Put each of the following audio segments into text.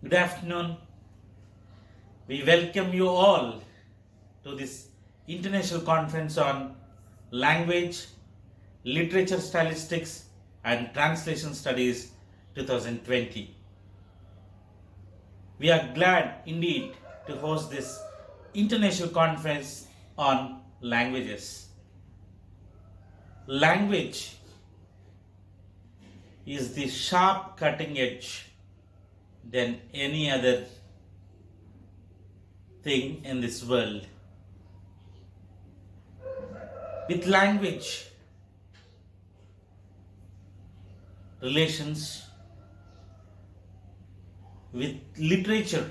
Good afternoon. We welcome you all to this international conference on language, literature stylistics, and translation studies 2020. We are glad indeed to host this international conference on languages. Language is the sharp cutting edge than any other thing in this world. With language, relations, with literature,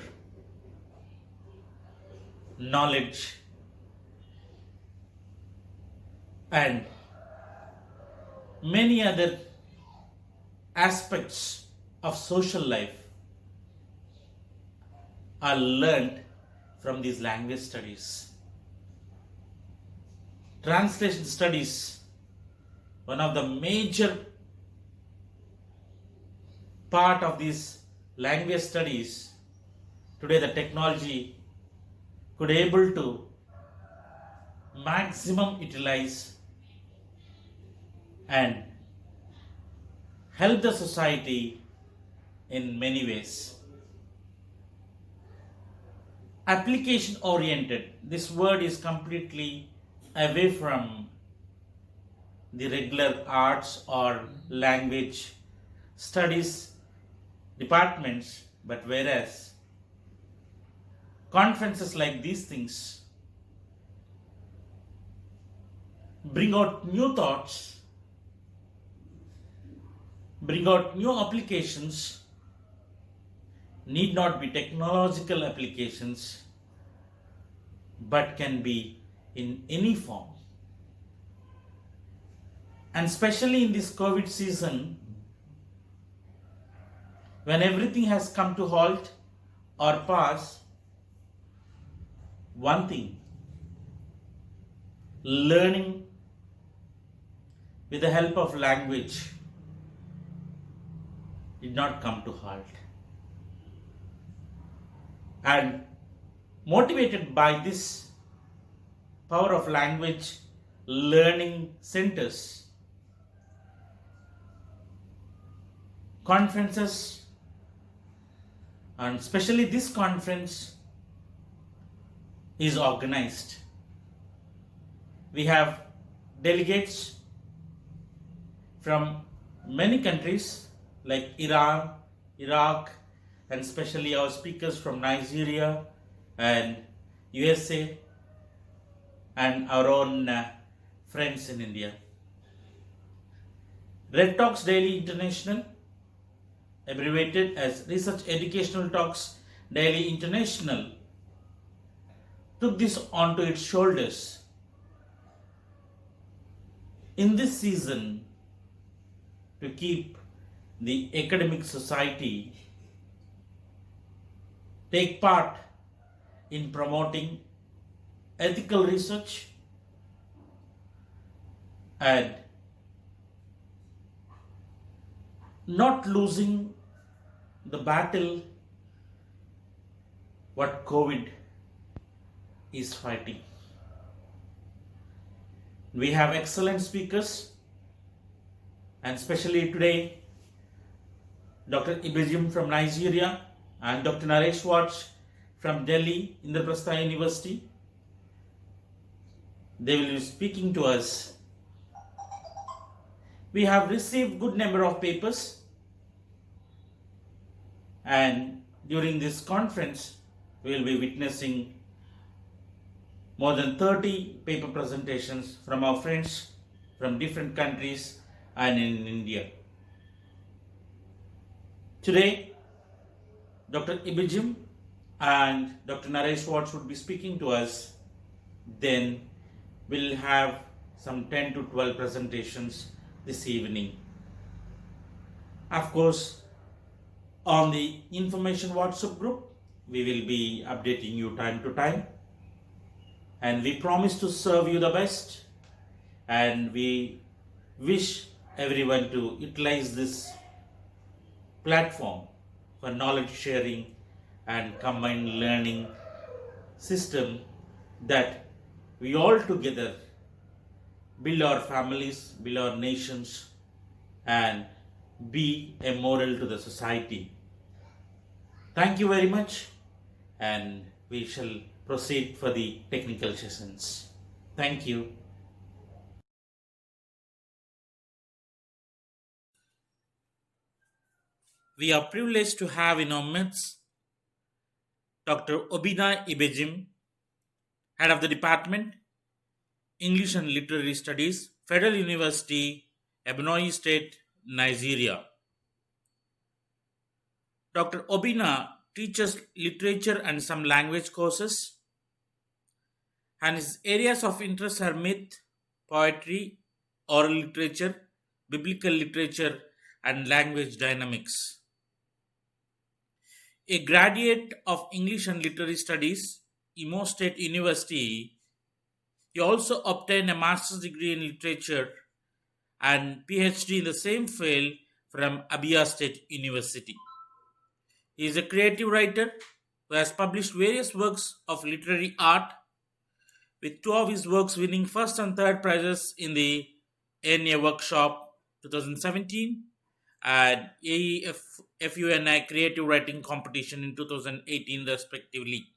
knowledge, and many other aspects of social life are learned from these language studies. Translation studies, one of the major part of these language studies. Today the technology could able to maximum utilize and help the society in many ways. Application oriented, this word is completely away from the regular arts or language studies departments, but whereas conferences like these things bring out new thoughts, bring out new applications, need not be technological applications, but can be in any form. And especially in this COVID season, when everything has come to halt or pause, one thing, learning with the help of language did not come to halt. And motivated by this power of language learning centers, conferences, and especially this conference is organized. We have delegates from many countries like Iran, Iraq, and especially our speakers from Nigeria and USA and our own friends in India. Red Talks Daily International, abbreviated as Research Educational Talks Daily International, took this onto its shoulders in this season to keep the academic society take part in promoting ethical research and not losing the battle what COVID is fighting. We have excellent speakers, and especially today Dr. Ibrahim from Nigeria and Dr. Naresh Watts from Delhi, Indraprastha University. They will be speaking to us. We have received good number of papers, and during this conference we will be witnessing more than 30 paper presentations from our friends from different countries and in India. Today, Dr. Ibrahim and Dr. Naresh Watts would be speaking to us. Then we'll have some 10 to 12 presentations this evening. Of course, on the information WhatsApp group, we will be updating you time to time. And we promise to serve you the best. And we wish everyone to utilize this platform for knowledge sharing and combined learning system that we all together build our families, build our nations, and be a moral to the society. Thank you very much, and we shall proceed for the technical sessions. Thank you. We are privileged to have in our midst Dr. Obina Ibejim, Head of the Department, English and Literary Studies, Federal University, Ebonyi State, Nigeria. Dr. Obina teaches literature and some language courses, and his areas of interest are myth, poetry, oral literature, biblical literature, and language dynamics. A graduate of English and Literary Studies, Imo State University, he also obtained a master's degree in literature and PhD in the same field from Abia State University. He is a creative writer who has published various works of literary art, with two of his works winning first and third prizes in the ANA Workshop 2017 and AEFUNI Creative Writing Competition in 2018, respectively.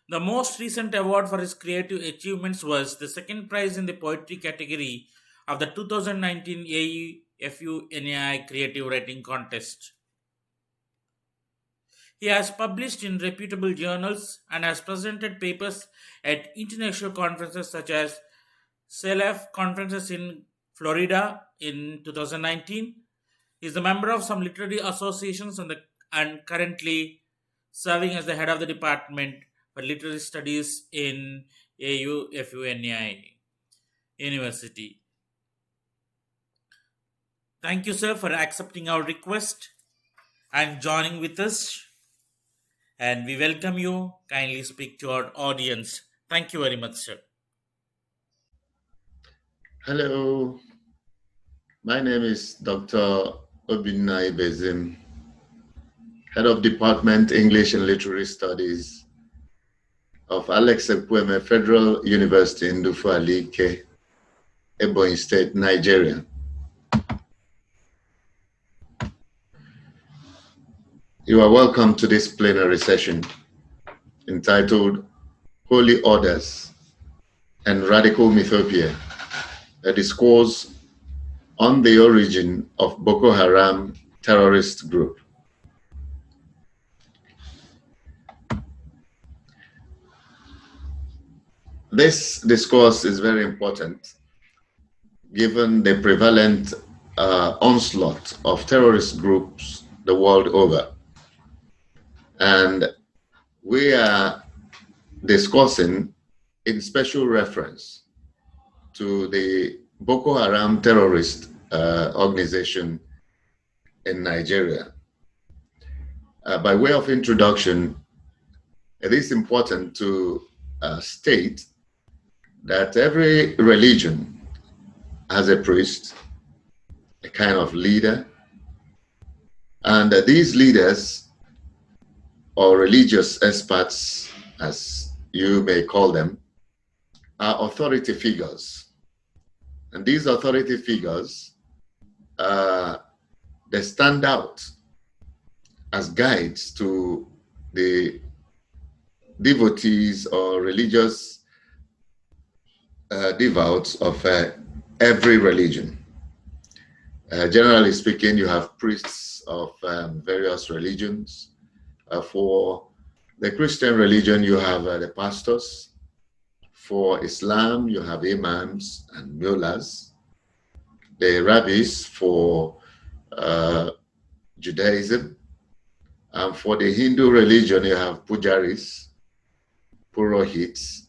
The most recent award for his creative achievements was the second prize in the poetry category of the 2019 AEFUNI Creative Writing Contest. He has published in reputable journals and has presented papers at international conferences such as CELF conferences in Florida in 2019. He is a member of some literary associations and currently serving as the head of the department for literary studies in AUFUNI University. Thank you, sir, for accepting our request and joining with us. And we welcome you. Kindly speak to our audience. Thank you very much, sir. Hello, my name is Dr. Obina Ibezim, Head of Department English and Literary Studies of Alex Ekweme Federal University in Dufu-Alike, Ebonyi State, Nigeria. You are welcome to this plenary session entitled Holy Orders and Radical Mythopia, a discourse on the origin of Boko Haram terrorist group. This discourse is very important given the prevalent onslaught of terrorist groups the world over. And we are discussing in special reference to the Boko Haram terrorist organization in Nigeria. By way of introduction, it is important to state that every religion has a priest, a kind of leader, and these leaders or religious experts, as you may call them, are authority figures. And these authority figures, they stand out as guides to the devotees or religious devout of every religion. Generally speaking, you have priests of various religions. For the Christian religion, you have the pastors. For Islam, you have imams and mullahs. The rabbis for Judaism. And for the Hindu religion, you have pujaris, purohits.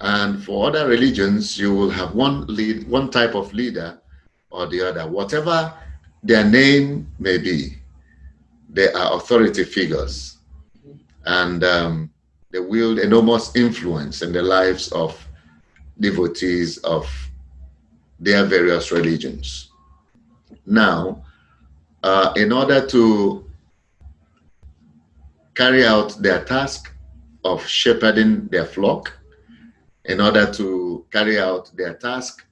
And for other religions, you will have one type of leader or the other. Whatever their name may be, they are authority figures. And they wield enormous influence in the lives of devotees of their various religions. Now, in order to carry out their task of shepherding their flock, in order to carry out their task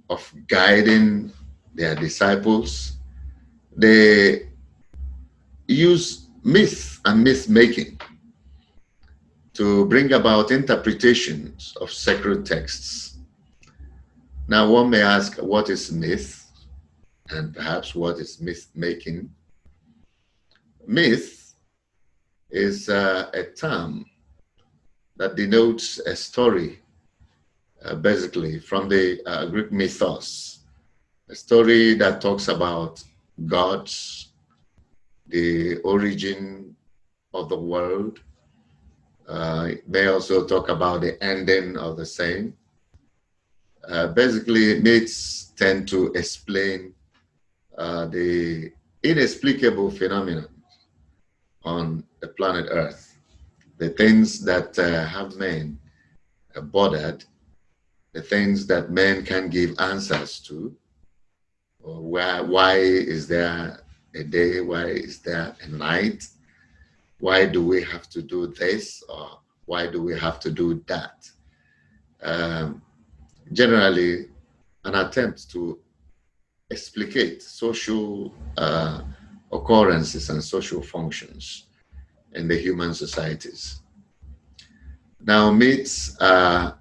of guiding their disciples. They use myth and myth making to bring about interpretations of sacred texts. Now, one may ask, what is myth? And perhaps what is myth making? Myth is a term that denotes a story, basically from the Greek mythos, a story that talks about gods, the origin of the world. It may also talk about the ending of the same. Basically, myths tend to explain the inexplicable phenomena on the planet Earth, the things that have men bothered, the things that men can give answers to. Or why is there a day? Why is there a night? Why do we have to do this? Or why do we have to do that? Generally, an attempt to explicate social occurrences and social functions in the human societies. Now, myths are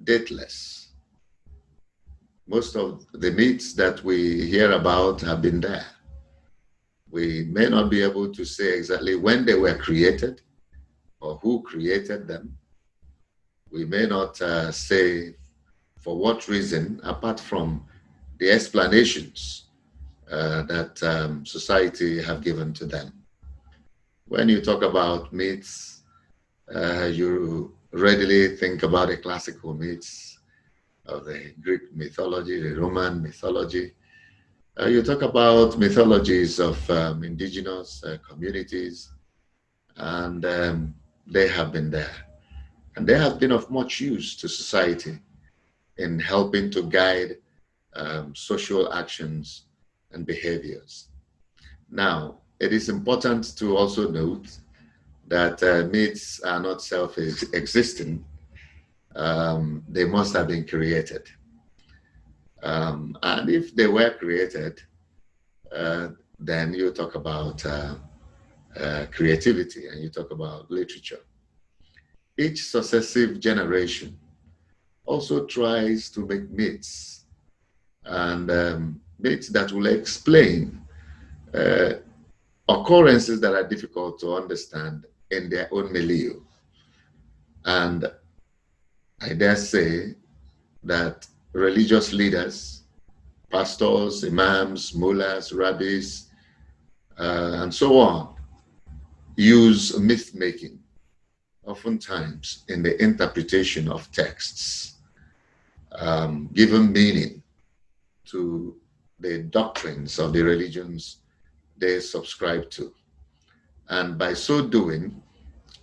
dateless. Most of the myths that we hear about have been there. We may not be able to say exactly when they were created or who created them. We may not say for what reason, apart from the explanations that society have given to them. When you talk about myths, you readily think about the classical myths of the Greek mythology, the Roman mythology. You talk about mythologies of indigenous communities, and they have been there. And they have been of much use to society in helping to guide social actions and behaviors. Now, it is important to also note that myths are not self-existing. They must have been created. And if they were created, then you talk about creativity and you talk about literature. Each successive generation also tries to make myths, and myths that will explain occurrences that are difficult to understand in their own milieu. And I dare say that religious leaders, pastors, imams, mullahs, rabbis, and so on, use myth making oftentimes in the interpretation of texts, giving meaning to the doctrines of the religions they subscribe to. And by so doing,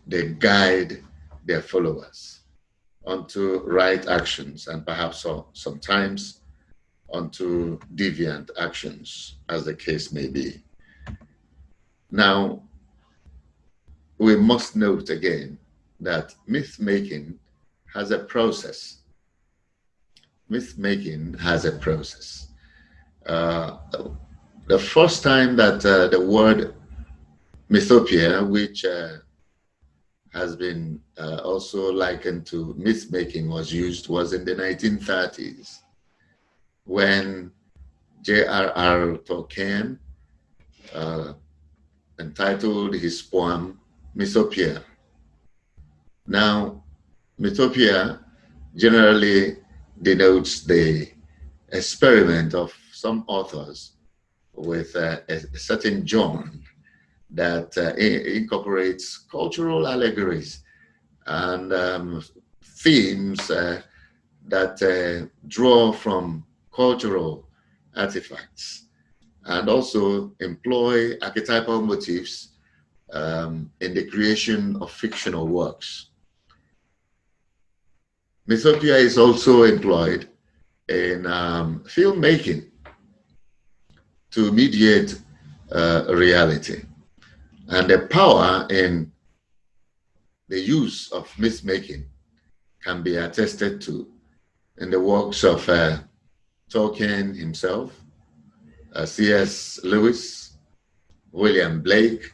they guide their followers onto right actions and perhaps sometimes onto deviant actions, as the case may be. Now, we must note again that myth making has a process. Myth making has a process. The first time that the word mythopia, which has been also likened to myth making, was used was in the 1930s, when J.R.R. Tolkien entitled his poem Mythopia. Now, Mythopia generally denotes the experiment of some authors with a certain genre that incorporates cultural allegories and themes that draw from cultural artifacts and also employ archetypal motifs in the creation of fictional works. Mythopia is also employed in filmmaking to mediate reality. And the power in the use of myth-making can be attested to in the works of Tolkien himself, C.S. Lewis, William Blake,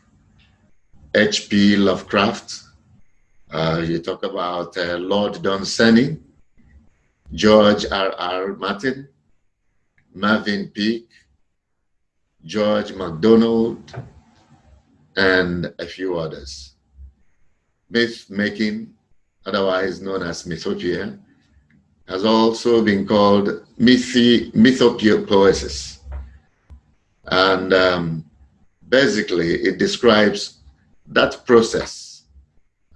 H.P. Lovecraft. You talk about Lord Dunsany, George R.R. Martin, Marvin Peake, George MacDonald, and a few others. Myth-making, otherwise known as mythopoeia, has also been called mythopoesis. And basically, it describes that process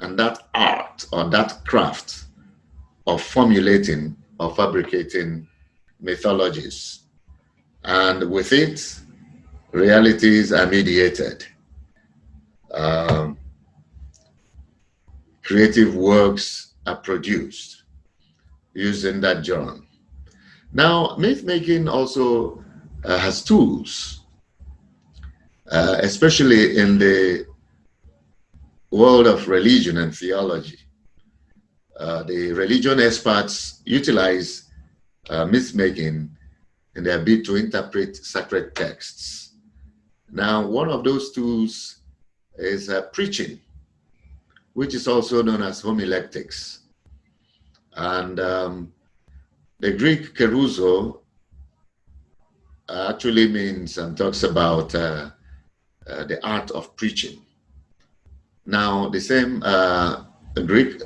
and that art or that craft of formulating or fabricating mythologies. And with it, realities are mediated. Creative works are produced using that genre. Now, myth-making also has tools, especially in the world of religion and theology. The religion experts utilize myth-making in their bid to interpret sacred texts. Now, one of those tools is preaching, which is also known as homiletics. And the Greek keruzo actually means and talks about the art of preaching. Now, the same Greek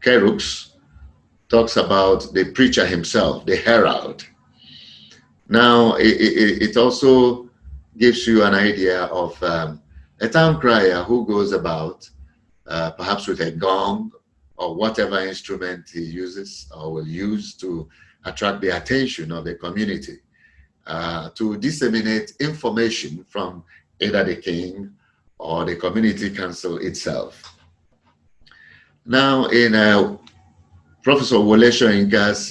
kerux talks about the preacher himself, the herald. Now, it also gives you an idea of a town crier who goes about perhaps with a gong or whatever instrument he uses or will use to attract the attention of the community, to disseminate information from either the king or the community council itself. Now, in Professor Wole Soyinka's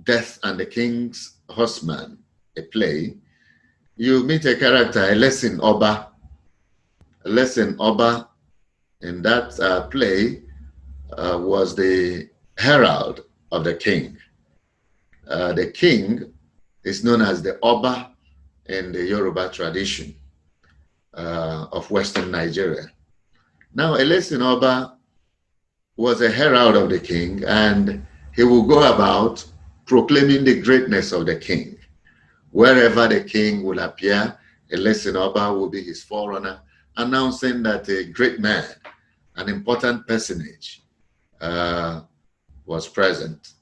Death and the King's Horseman, a play, you meet a character, a lesson Oba. A lesson Oba in that play was the herald of the king. The king is known as the Oba in the Yoruba tradition of Western Nigeria. Now, a lesson Oba was a herald of the king, and he will go about proclaiming the greatness of the king. Wherever the king will appear, a lesson Oba will be his forerunner, announcing that a great man, an important personage, was present.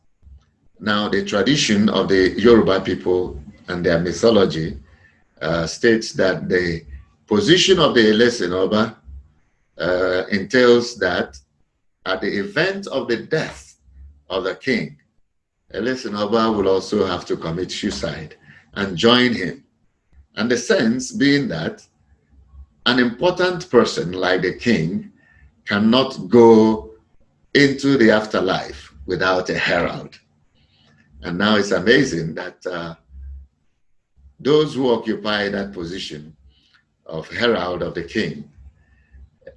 Now, the tradition of the Yoruba people and their mythology states that the position of the lesson Oba entails that at the event of the death of the king, Elesen Oba will also have to commit suicide and join him. And the sense being that an important person like the king cannot go into the afterlife without a herald. And now it's amazing that those who occupy that position of herald of the king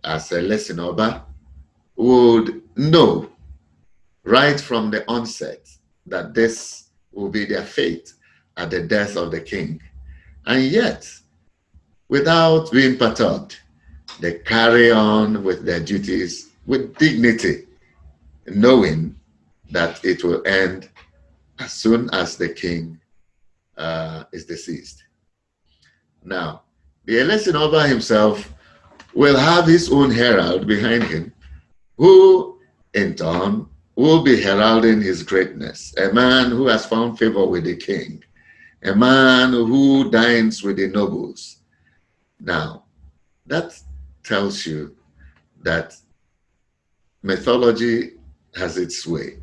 as a lesson Oba would know right from the onset that this will be their fate at the death of the king. And yet, without being perturbed, they carry on with their duties with dignity, knowing that it will end as soon as the king is deceased. Now, the Elesen Oba himself will have his own herald behind him, who in turn will be heralding his greatness, a man who has found favor with the king, a man who dines with the nobles. Now, that tells you that mythology has its way.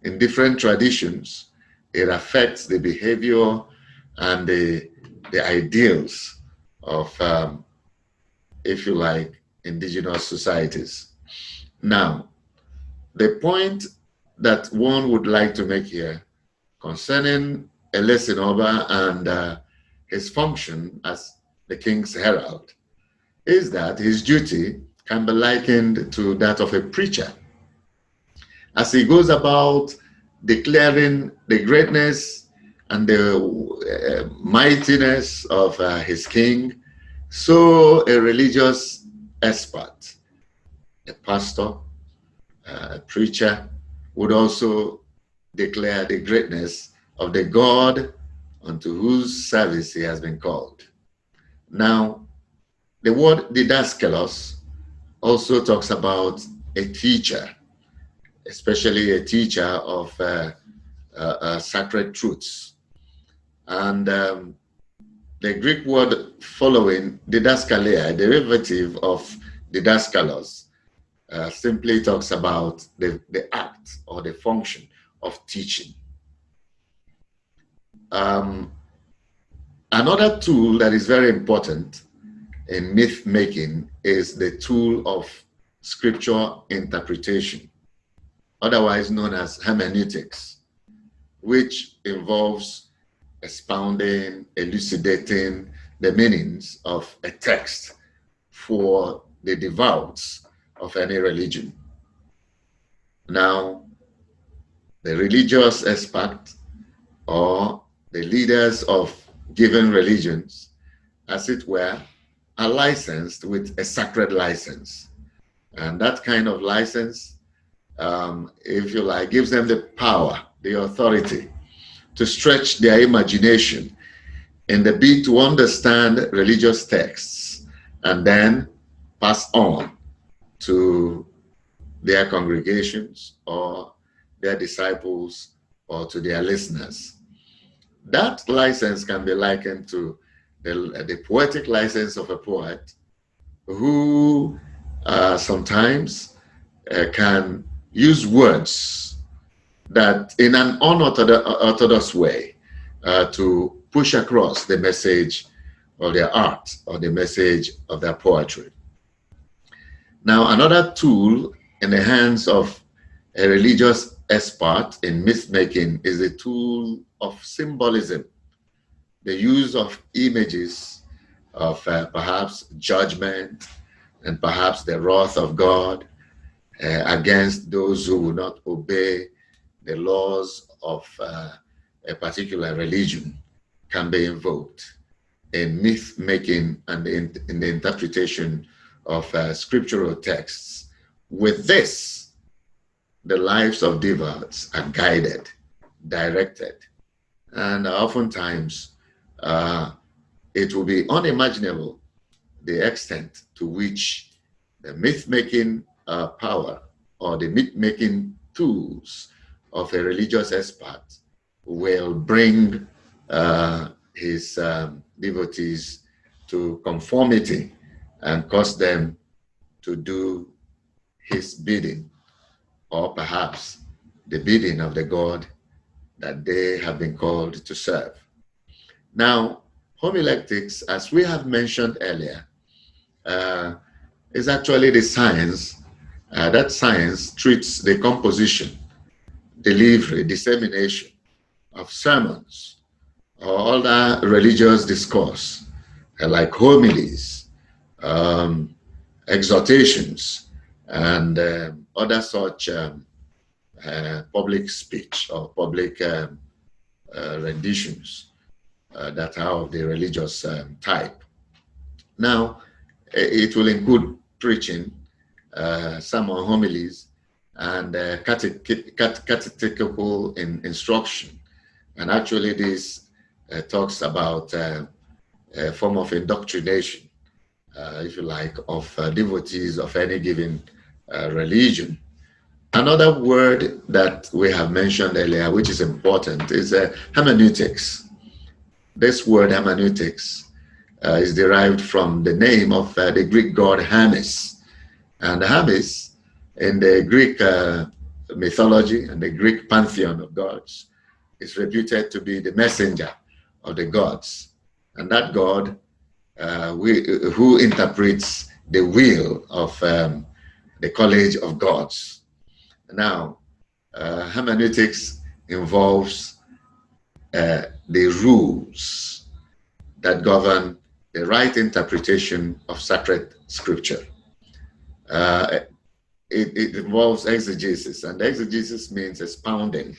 In different traditions, it affects the behavior and the ideals of, if you like, indigenous societies. Now, the point that one would like to make here concerning Elesen Oba and his function as the king's herald, is that his duty can be likened to that of a preacher, as he goes about declaring the greatness and the mightiness of his king. So a religious expert, a pastor, a preacher, would also declare the greatness of the God unto whose service he has been called. Now, the word didaskalos also talks about a teacher, especially a teacher of sacred truths. And the Greek word following, didaskalia, a derivative of didaskalos, simply talks about the act or the function of teaching. Another tool that is very important in myth making is the tool of scripture interpretation, otherwise known as hermeneutics, which involves expounding, elucidating the meanings of a text for the devout of any religion. Now, the religious expert or the leaders of given religions, as it were, are licensed with a sacred license. And that kind of license, if you like, gives them the power, the authority to stretch their imagination in the bid to understand religious texts and then pass on to their congregations or their disciples or to their listeners. That license can be likened to the poetic license of a poet who sometimes can use words that in an unorthodox way to push across the message of their art or the message of their poetry. Now, another tool in the hands of a religious expert in myth making is the tool of symbolism, the use of images of perhaps judgment and perhaps the wrath of God against those who will not obey the laws of a particular religion can be invoked in myth making and in the interpretation of scriptural texts. With this, the lives of devout are guided, directed, and oftentimes it will be unimaginable the extent to which the myth-making power or the myth-making tools of a religious expert will bring his devotees to conformity and cause them to do his bidding, or perhaps the bidding of the God that they have been called to serve. Now, homiletics, as we have mentioned earlier, is actually the science. That science treats the composition, delivery, dissemination of sermons or other religious discourse, like homilies, exhortations, and other such public speech or public renditions that are of the religious type. Now, it will include preaching, sermon homilies, and catechetical instruction. And actually, this talks about a form of indoctrination, if you like, of devotees of any given religion. Another word that we have mentioned earlier, which is important, is hermeneutics. This word hermeneutics is derived from the name of the Greek god Hermes. And Hermes, in the Greek mythology and the Greek pantheon of gods, is reputed to be the messenger of the gods. And that god who interprets the will of the college of gods. Now, hermeneutics involves the rules that govern the right interpretation of sacred scripture. It involves exegesis, and exegesis means expounding,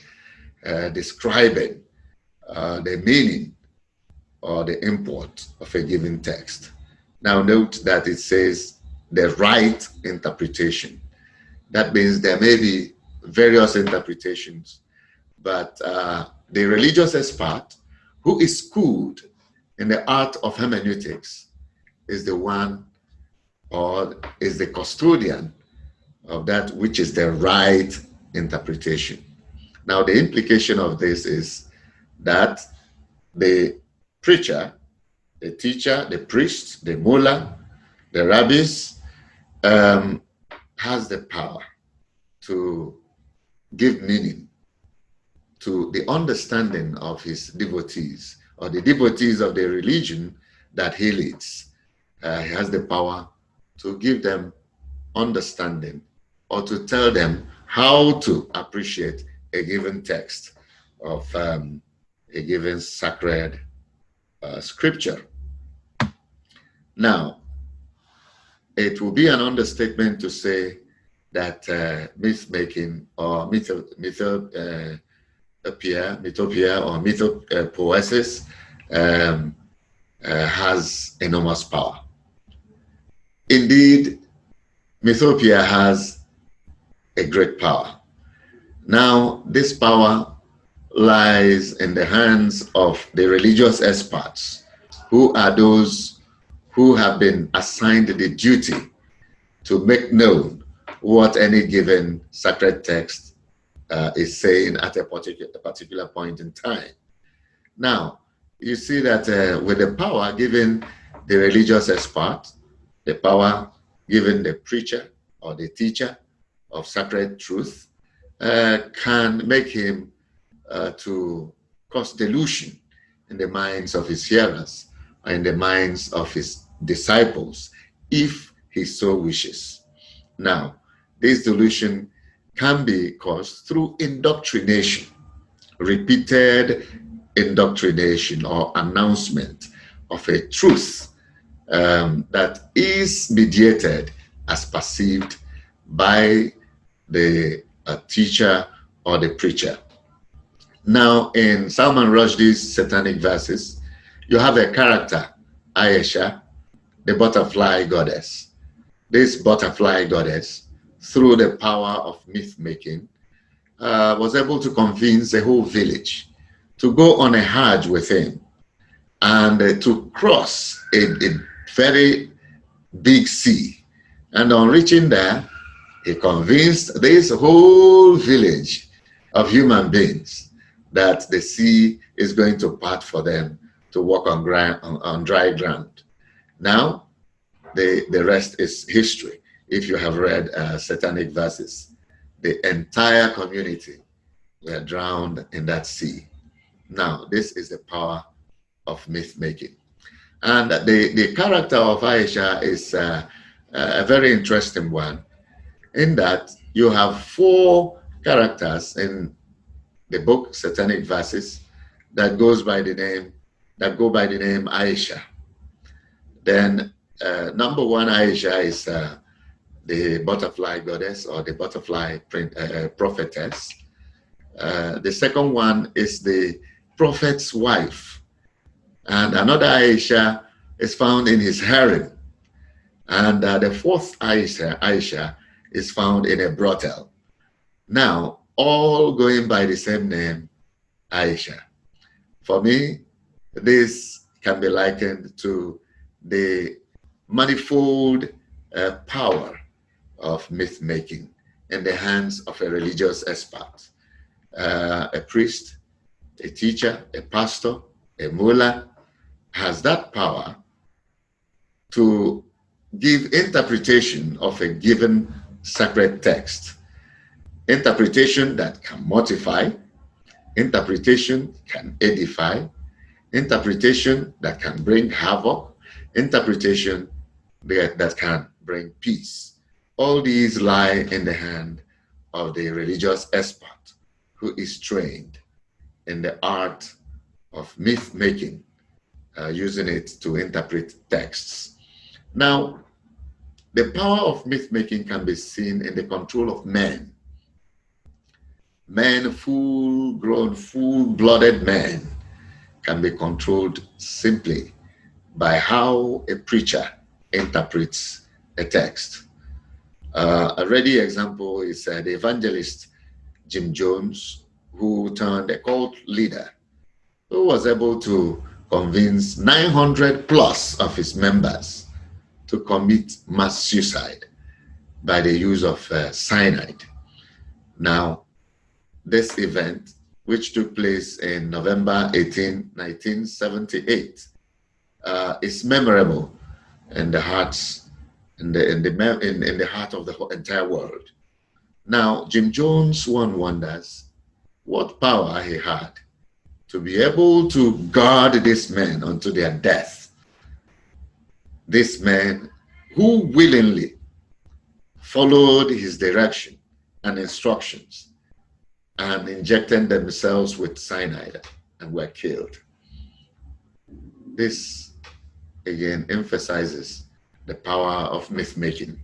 describing the meaning or the import of a given text. Now note that it says the right interpretation. That means there may be various interpretations, but the religious expert who is schooled in the art of hermeneutics is the one, or is the custodian of that which is the right interpretation. Now, the implication of this is that the preacher, the teacher, the priest, the mullah, the rabbis has the power to give meaning to the understanding of his devotees, or the devotees of the religion that he leads. He has the power to give them understanding, or to tell them how to appreciate a given text of a given sacred scripture. Now, it will be an understatement to say that myth-making or mythopoeia or mythopoesis has enormous power. Indeed, mythopoeia has a great power. Now, this power lies in the hands of the religious experts, who are those who have been assigned the duty to make known what any given sacred text is saying at a particular point in time. Now, you see that with the power given the religious expert, the power given the preacher or the teacher of sacred truth, can make him to cause delusion in the minds of his hearers, or in the minds of his disciples, if he so wishes. Now, this delusion can be caused through indoctrination, repeated indoctrination or announcement of a truth that is mediated as perceived by the teacher or the preacher. Now, in Salman Rushdie's Satanic Verses, you have a character, Ayesha, the butterfly goddess. This butterfly goddess, through the power of myth-making, was able to convince the whole village to go on a hajj with him and to cross a very big sea. And on reaching there, he convinced this whole village of human beings that the sea is going to part for them to walk on dry ground. Now, the rest is history. If you have read Satanic Verses, the entire community were drowned in that sea. Now, this is the power of myth-making. And the character of Aisha is a very interesting one, in that you have 4 characters in the book Satanic Verses that go by the name Aisha. Then number 1 Aisha is the butterfly goddess, or the butterfly prophetess. The second one is the prophet's wife, and another Aisha is found in his harem, and the 4th Aisha is found in a brothel. Now, all going by the same name, Aisha. For me, this can be likened to the manifold power of myth-making in the hands of a religious expert, a priest, a teacher, a pastor, a mullah, has that power to give interpretation of a given sacred text. Interpretation that can mortify, interpretation can edify, interpretation that can bring havoc, interpretation that can bring peace. All these lie in the hand of the religious expert who is trained in the art of myth-making using it to interpret texts. Now, the power of myth-making can be seen in the control of men. Men, full-grown, full-blooded men, can be controlled simply by how a preacher interprets a text. A ready example is the evangelist Jim Jones, who turned a cult leader, who was able to convince 900 plus of his members to commit mass suicide by the use of cyanide. Now, this event, which took place in November 18, 1978, is memorable in the hearts, in the heart of the entire world. Now, Jim Jones, one wonders what power he had to be able to guard these men unto their death. These men who willingly followed his direction and instructions and injected themselves with cyanide and were killed. This again emphasizes the power of myth-making.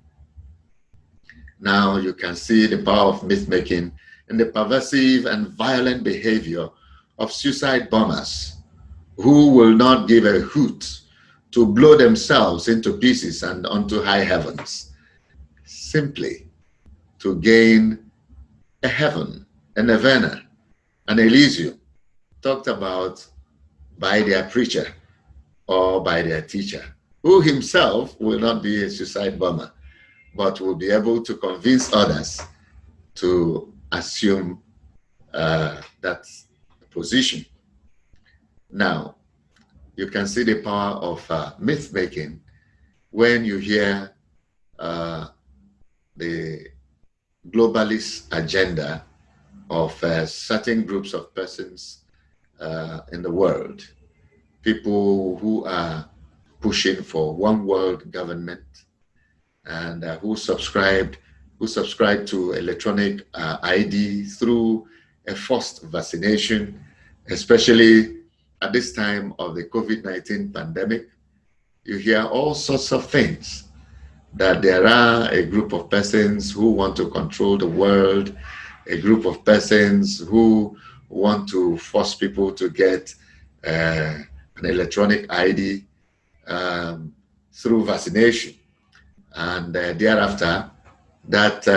Now you can see the power of myth-making in the pervasive and violent behavior of suicide bombers who will not give a hoot to blow themselves into pieces and onto high heavens, simply to gain a heaven, a nirvana, an Elysium talked about by their preacher or by their teacher, who himself will not be a suicide bomber, but will be able to convince others to assume that position. Now, you can see the power of myth-making when you hear the globalist agenda of certain groups of persons in the world, people who are pushing for one world government and who subscribe to electronic ID through a forced vaccination, especially at this time of the COVID-19 pandemic. You hear all sorts of things, that there are a group of persons who want to control the world, a group of persons who want to force people to get an electronic ID through vaccination. And thereafter, that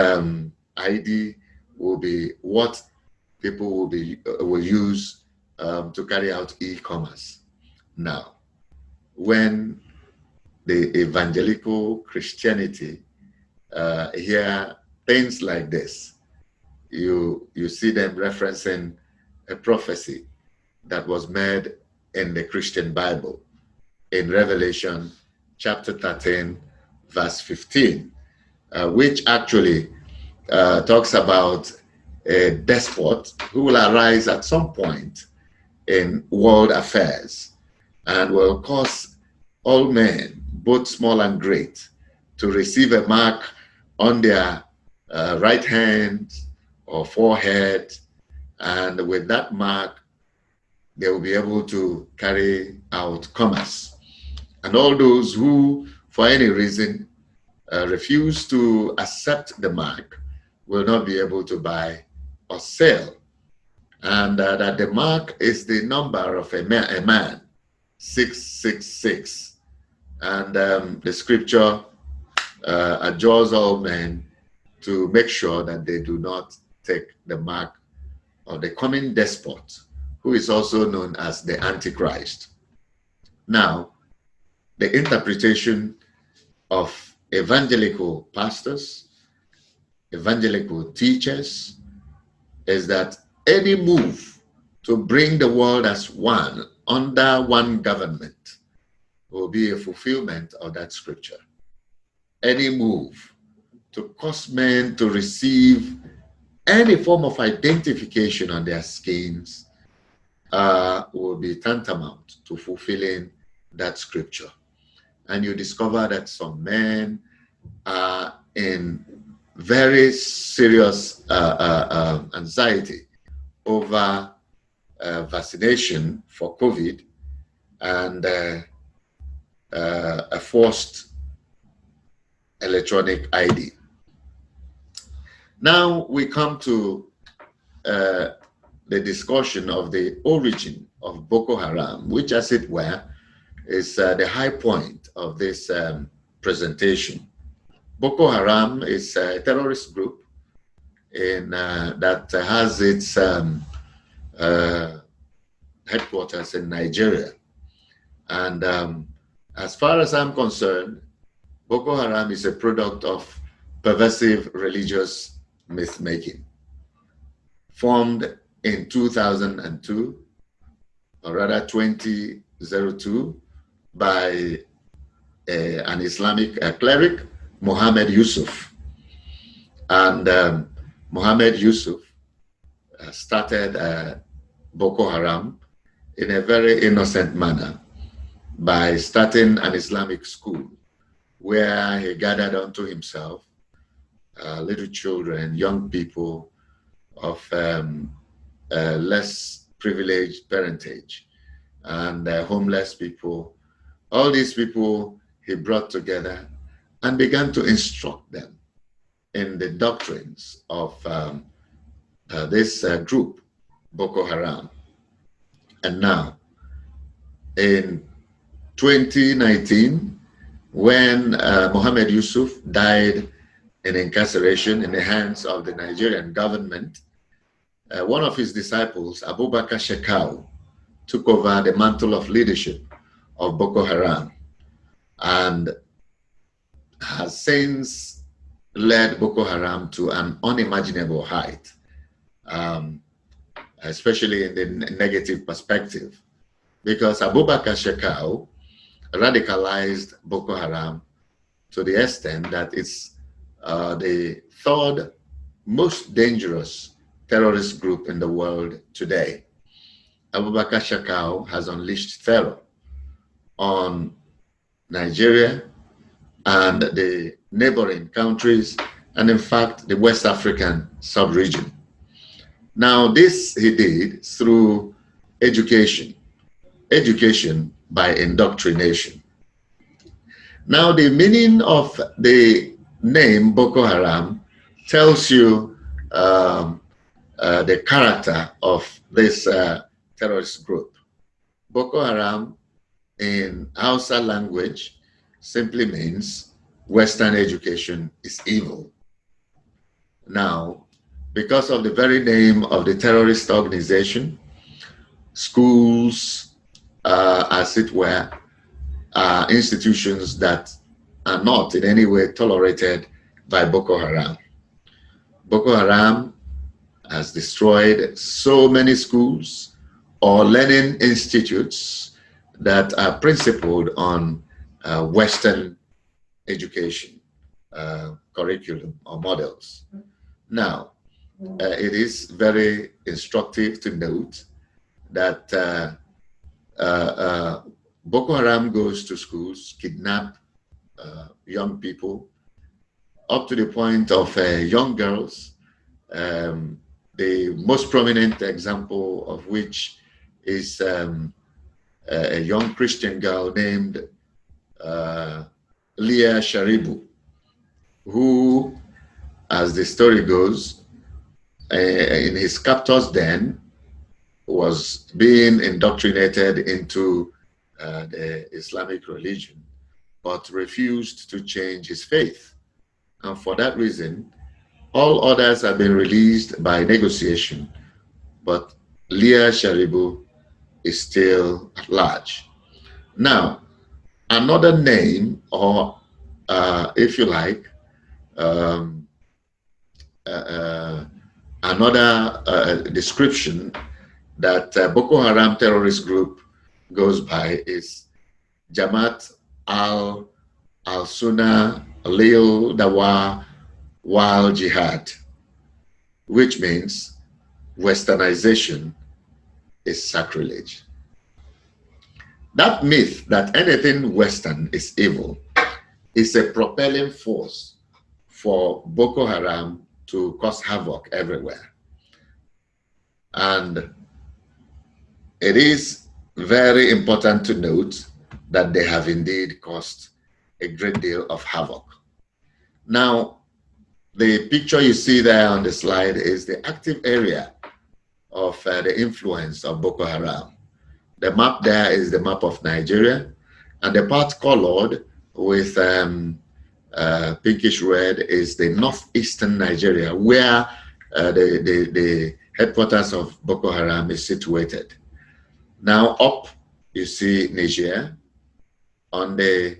ID will be what people will use to carry out e-commerce. Now, when the evangelical Christianity hear things like this, you see them referencing a prophecy that was made in the Christian Bible in Revelation chapter 13, verse 15, which actually talks about a despot who will arise at some point in world affairs and will cause all men, both small and great, to receive a mark on their right hand or forehead, and with that mark, they will be able to carry out commerce. And all those who, for any reason, refuse to accept the mark will not be able to buy or sell. And that the mark is the number of a man, 666. And the scripture adjures all men to make sure that they do not take the mark of the coming despot, who is also known as the Antichrist. Now, the interpretation of evangelical pastors, evangelical teachers, is that any move to bring the world as one, under one government, will be a fulfillment of that scripture. Any move to cause men to receive any form of identification on their skins will be tantamount to fulfilling that scripture. And you discover that some men are in very serious anxiety over vaccination for COVID, and a forced electronic ID. Now we come to the discussion of the origin of Boko Haram, which, as it were, is the high point of this presentation. Boko Haram is a terrorist group that has its headquarters in Nigeria. And as far as I'm concerned, Boko Haram is a product of pervasive religious myth-making, formed in 2002, or rather 2002, by an Islamic cleric, Muhammad Yusuf. And Muhammad Yusuf started Boko Haram in a very innocent manner by starting an Islamic school where he gathered unto himself little children, young people of less privileged parentage, and homeless people. All these people he brought together and began to instruct them in the doctrines of this group, Boko Haram. And now, in 2019, when Mohammed Yusuf died in incarceration in the hands of the Nigerian government, one of his disciples, Abubakar Shekau, took over the mantle of leadership of Boko Haram and has since led Boko Haram to an unimaginable height, especially in the negative perspective, because Abubakar Shekau radicalized Boko Haram to the extent that it's the third most dangerous terrorist group in the world today. Abubakar Shekau has unleashed terror on Nigeria and the neighboring countries, and in fact, the West African sub-region. Now, this he did through education by indoctrination. Now, the meaning of the name Boko Haram tells you the character of this terrorist group. Boko Haram in Hausa language simply means Western education is evil. Now, because of the very name of the terrorist organization, schools, as it were, are institutions that are not in any way tolerated by Boko Haram. Boko Haram has destroyed so many schools or learning institutes that are principled on Western education curriculum or models. Now, it is very instructive to note that Boko Haram goes to schools, kidnap young people, up to the point of young girls. The most prominent example of which is a young Christian girl named Leah Sharibu, who, as the story goes, in his captor's den, was being indoctrinated into the Islamic religion, but refused to change his faith. And for that reason, all others have been released by negotiation, but Leah Sharibu is still at large. Now, another name, or if you like, another description that Boko Haram terrorist group goes by is Jamaat al-Sunnah Lil Dawa Wal Jihad, which means Westernization is sacrilege. That myth that anything Western is evil is a propelling force for Boko Haram to cause havoc everywhere. And it is very important to note that they have indeed caused a great deal of havoc. Now, the picture you see there on the slide is the active area of the influence of Boko Haram. The map there is the map of Nigeria, and the part colored with pinkish red is the northeastern Nigeria, where the headquarters of Boko Haram is situated. Now up, you see Niger. On the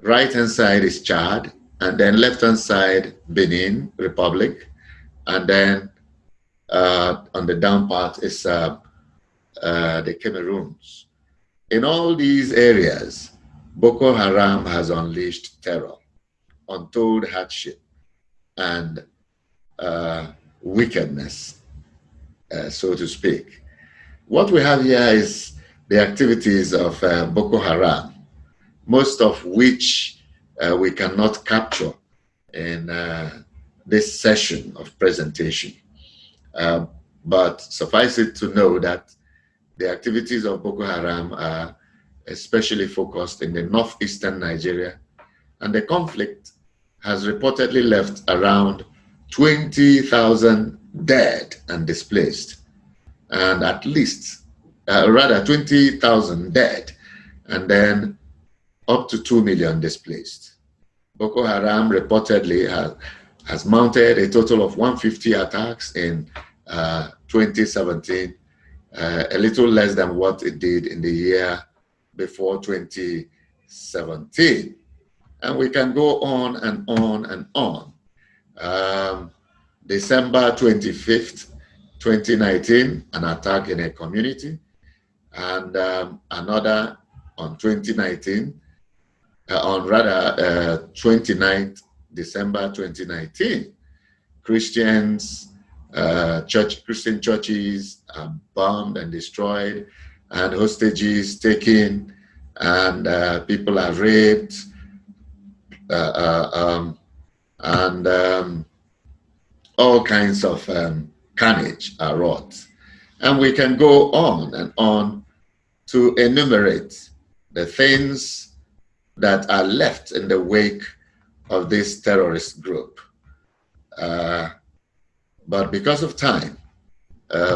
right-hand side is Chad, and then left-hand side, Benin Republic, and then on the down part is the Cameroons. In all these areas, Boko Haram has unleashed terror, untold hardship, and wickedness, so to speak. What we have here is the activities of Boko Haram, most of which we cannot capture in this session of presentation. But suffice it to know that the activities of Boko Haram are especially focused in the northeastern Nigeria, and the conflict has reportedly left around 20,000 dead and displaced, and at least, rather 20,000 dead, and then up to 2 million displaced. Boko Haram reportedly has mounted a total of 150 attacks in 2017, a little less than what it did in the year before 2017. And we can go on and on and on. December 25th, 2019, an attack in a community, and another on 2019, on rather 29th December 2019. Christians, Christian churches are bombed and destroyed, and hostages taken, and people are raped, and all kinds of carnage are wrought. And we can go on and on to enumerate the things that are left in the wake of this terrorist group. But because of time,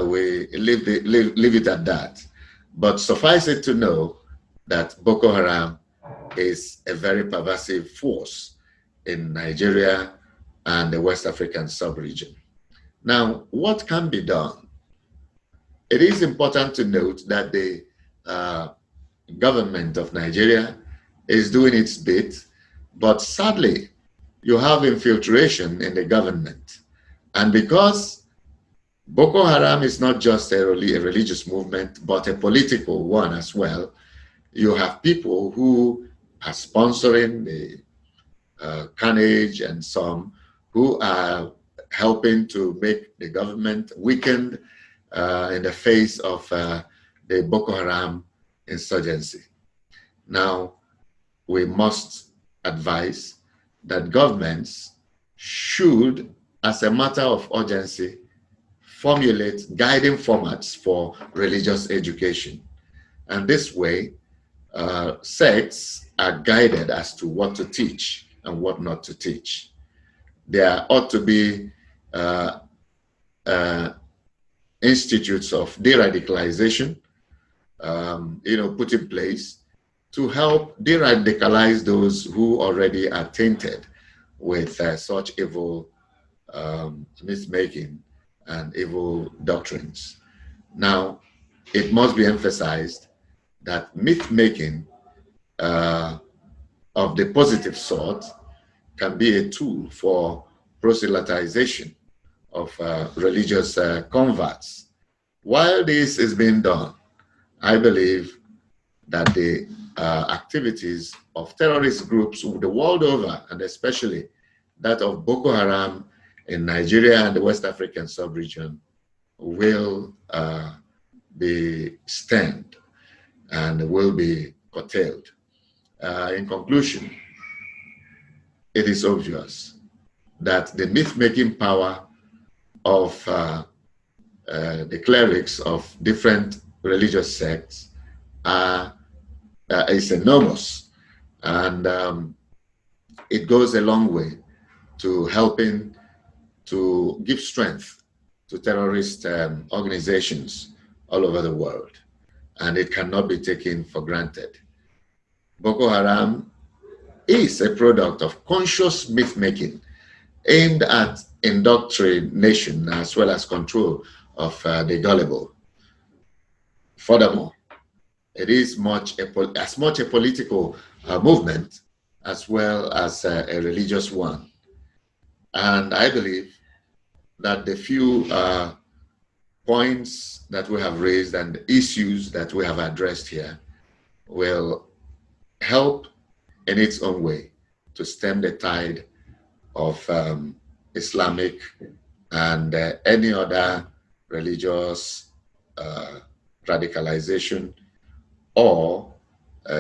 we leave it at that. But suffice it to know that Boko Haram is a very pervasive force in Nigeria and the West African sub-region. Now, what can be done? It is important to note that the government of Nigeria is doing its bit, but sadly, you have infiltration in the government. And because Boko Haram is not just a religious movement, but a political one as well, you have people who are sponsoring the carnage and some who are helping to make the government weakened in the face of the Boko Haram insurgency. Now, we must advise that governments should, as a matter of urgency, formulate guiding formats for religious education. And this way, sects are guided as to what to teach and what not to teach. There ought to be institutes of de-radicalization, put in place to help de-radicalize those who already are tainted with such evil myth-making and evil doctrines. Now, it must be emphasized that myth-making of the positive sort can be a tool for proselytization of religious converts. While this is being done, I believe that the activities of terrorist groups the world over, and especially that of Boko Haram in Nigeria and the West African sub-region, will be stemmed and will be curtailed. In conclusion, it is obvious that the myth-making power of the clerics of different religious sects is enormous, and it goes a long way to helping to give strength to terrorist organizations all over the world, and it cannot be taken for granted. Boko Haram is a product of conscious myth-making aimed at indoctrination as well as control of the gullible. Furthermore, it is as much a political movement as well as a religious one. And I believe that the few points that we have raised and issues that we have addressed here will help in its own way to stem the tide of Islamic and any other religious radicalization or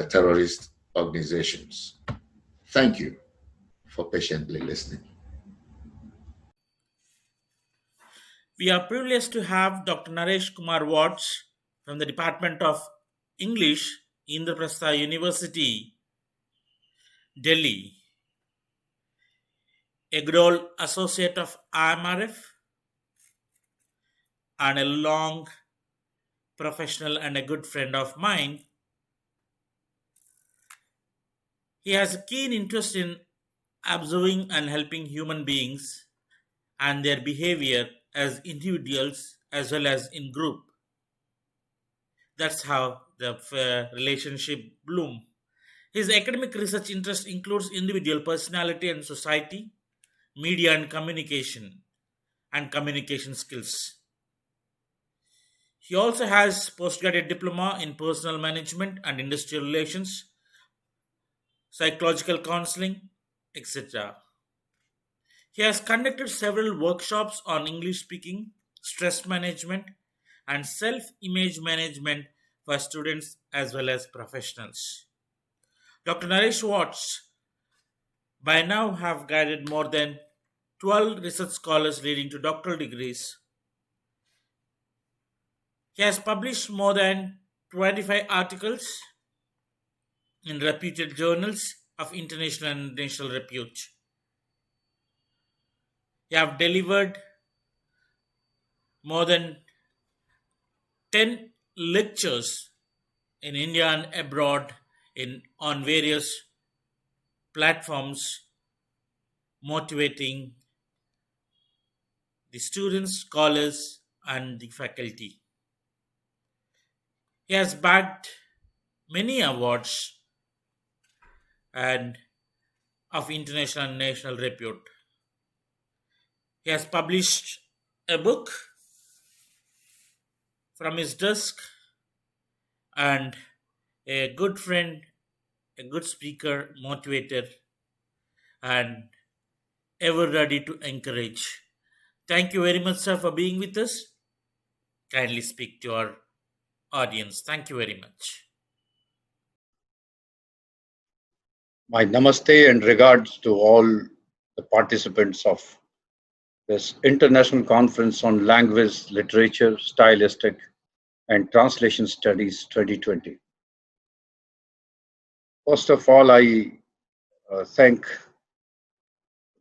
terrorist organizations. Thank you for patiently listening. We are privileged to have Dr. Naresh Kumar Watts from the Department of English, Indraprastha University, Delhi, a good old associate of IMRF and a long professional and a good friend of mine. He has a keen interest in observing and helping human beings and their behavior as individuals as well as in group. That's how the relationship bloom. His academic research interest includes individual personality and society, media and communication skills. He also has postgraduate diploma in personal management and industrial relations, psychological counseling, etc. He has conducted several workshops on English speaking, stress management, and self image management for students as well as professionals. Dr. Naresh Watts by now have guided more than 12 research scholars leading to doctoral degrees. He has published more than 25 articles in reputed journals of international and national repute. He have delivered more than 10 lectures in India and abroad on various platforms motivating the students, scholars, and the faculty. He has bagged many awards and of international and national repute. He has published a book from his desk and a good friend, a good speaker, motivator, and ever ready to encourage. Thank you very much, sir, for being with us. Kindly speak to our audience. Thank you very much. My namaste and regards to all the participants of this International Conference on Language, Literature, Stylistic, and Translation Studies 2020. First of all, I thank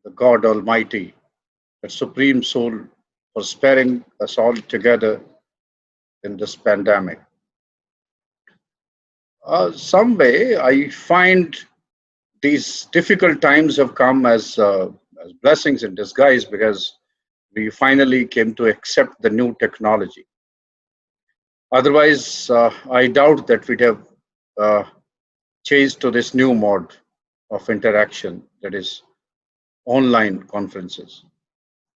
the God Almighty, the Supreme Soul, for sparing us all together in this pandemic. Some way, I find these difficult times have come as blessings in disguise because we finally came to accept the new technology. Otherwise, I doubt that we'd have changed to this new mode of interaction, that is online conferences,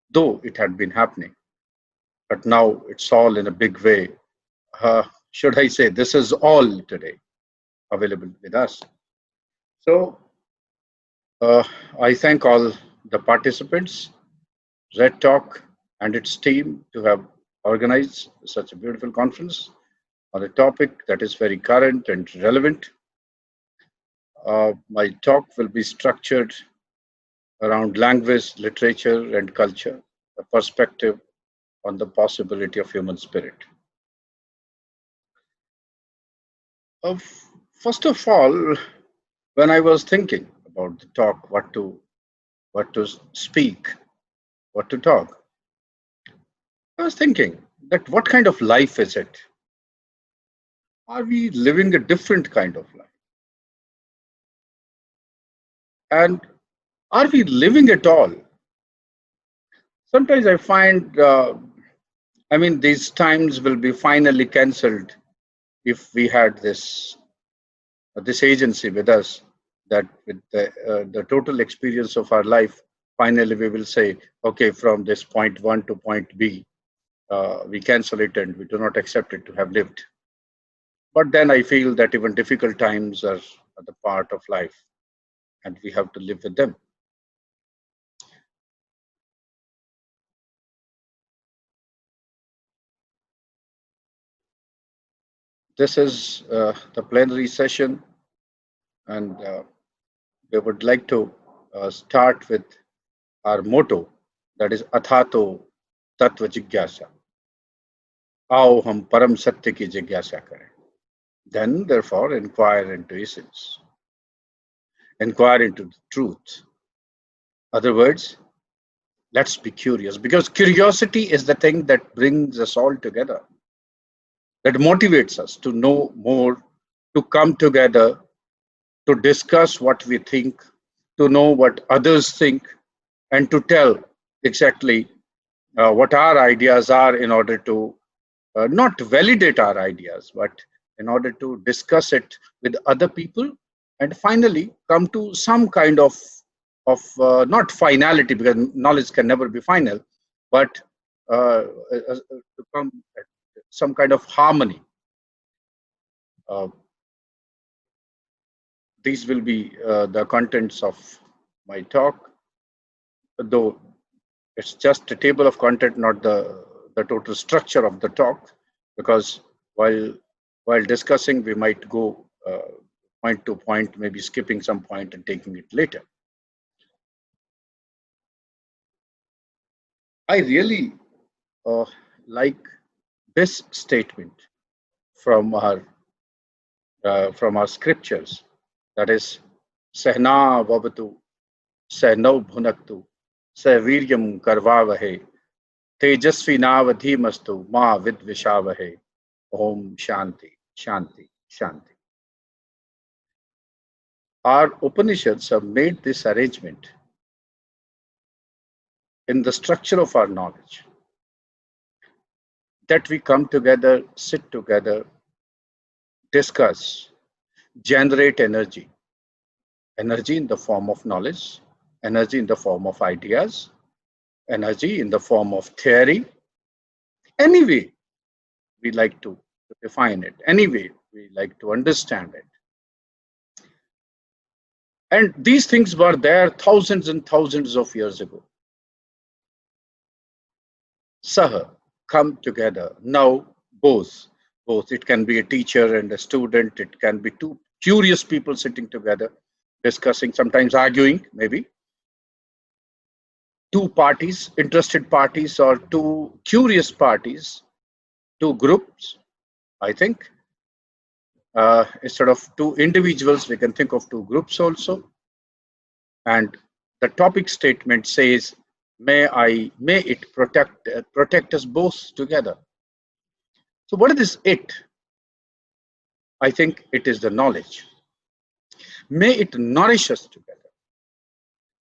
though it had been happening. But now it's all in a big way. Should I say, this is all today available with us. So I thank all the participants, Red Talk and its team to have organized such a beautiful conference on a topic that is very current and relevant. My talk will be structured around language, literature, and culture, a perspective on the possibility of human spirit. First of all, when I was thinking about the talk, what to speak, what to talk, I was thinking that what kind of life is it? Are we living a different kind of life? And are we living at all? Sometimes I find, these times will be finally cancelled if we had this agency with us, that with the total experience of our life, finally we will say, okay, from this point one to point B, we cancel it and we do not accept it to have lived. But then I feel that even difficult times are the part of life and we have to live with them. This is the plenary session, and we would like to start with our motto, that is Athato Tattva Jigyasa. आओ हम परम सत्य की जिज्ञासा करें. Then, therefore, inquire into essence, inquire into the truth. Other words, let's be curious, because curiosity is the thing that brings us all together, that motivates us to know more, to come together, to discuss what we think, to know what others think, and to tell exactly what our ideas are, in order to not validate our ideas, but in order to discuss it with other people, and finally come to some kind of not finality, because knowledge can never be final, but to come at some kind of harmony. Uh, these will be the contents of my talk, though it's just a table of content, not the total structure of the talk, because while discussing, we might go point to point, maybe skipping some point and taking it later. I really like this statement from our scriptures, that is, Sehna Vavatu, Sehnau Bhunaktu, Seviryam Karvavahe, Tejasvi Navadhimastu, Ma Vidvishavahe, Om Shanti, Shanti, Shanti. Our Upanishads have made this arrangement in the structure of our knowledge, that we come together, sit together, discuss, generate energy. Energy in the form of knowledge, energy in the form of ideas, energy in the form of theory. Anyway, we like to define it. Anyway, we like to understand it. And these things were there thousands and thousands of years ago. Saha, come together. Now, both. It can be a teacher and a student. It can be two curious people sitting together, discussing, sometimes arguing, maybe. Two parties, interested parties, or two curious parties, two groups, I think. Instead of two individuals, we can think of two groups also. And the topic statement says, may it protect us both together. So what is this it? I think it is the knowledge. May it nourish us together.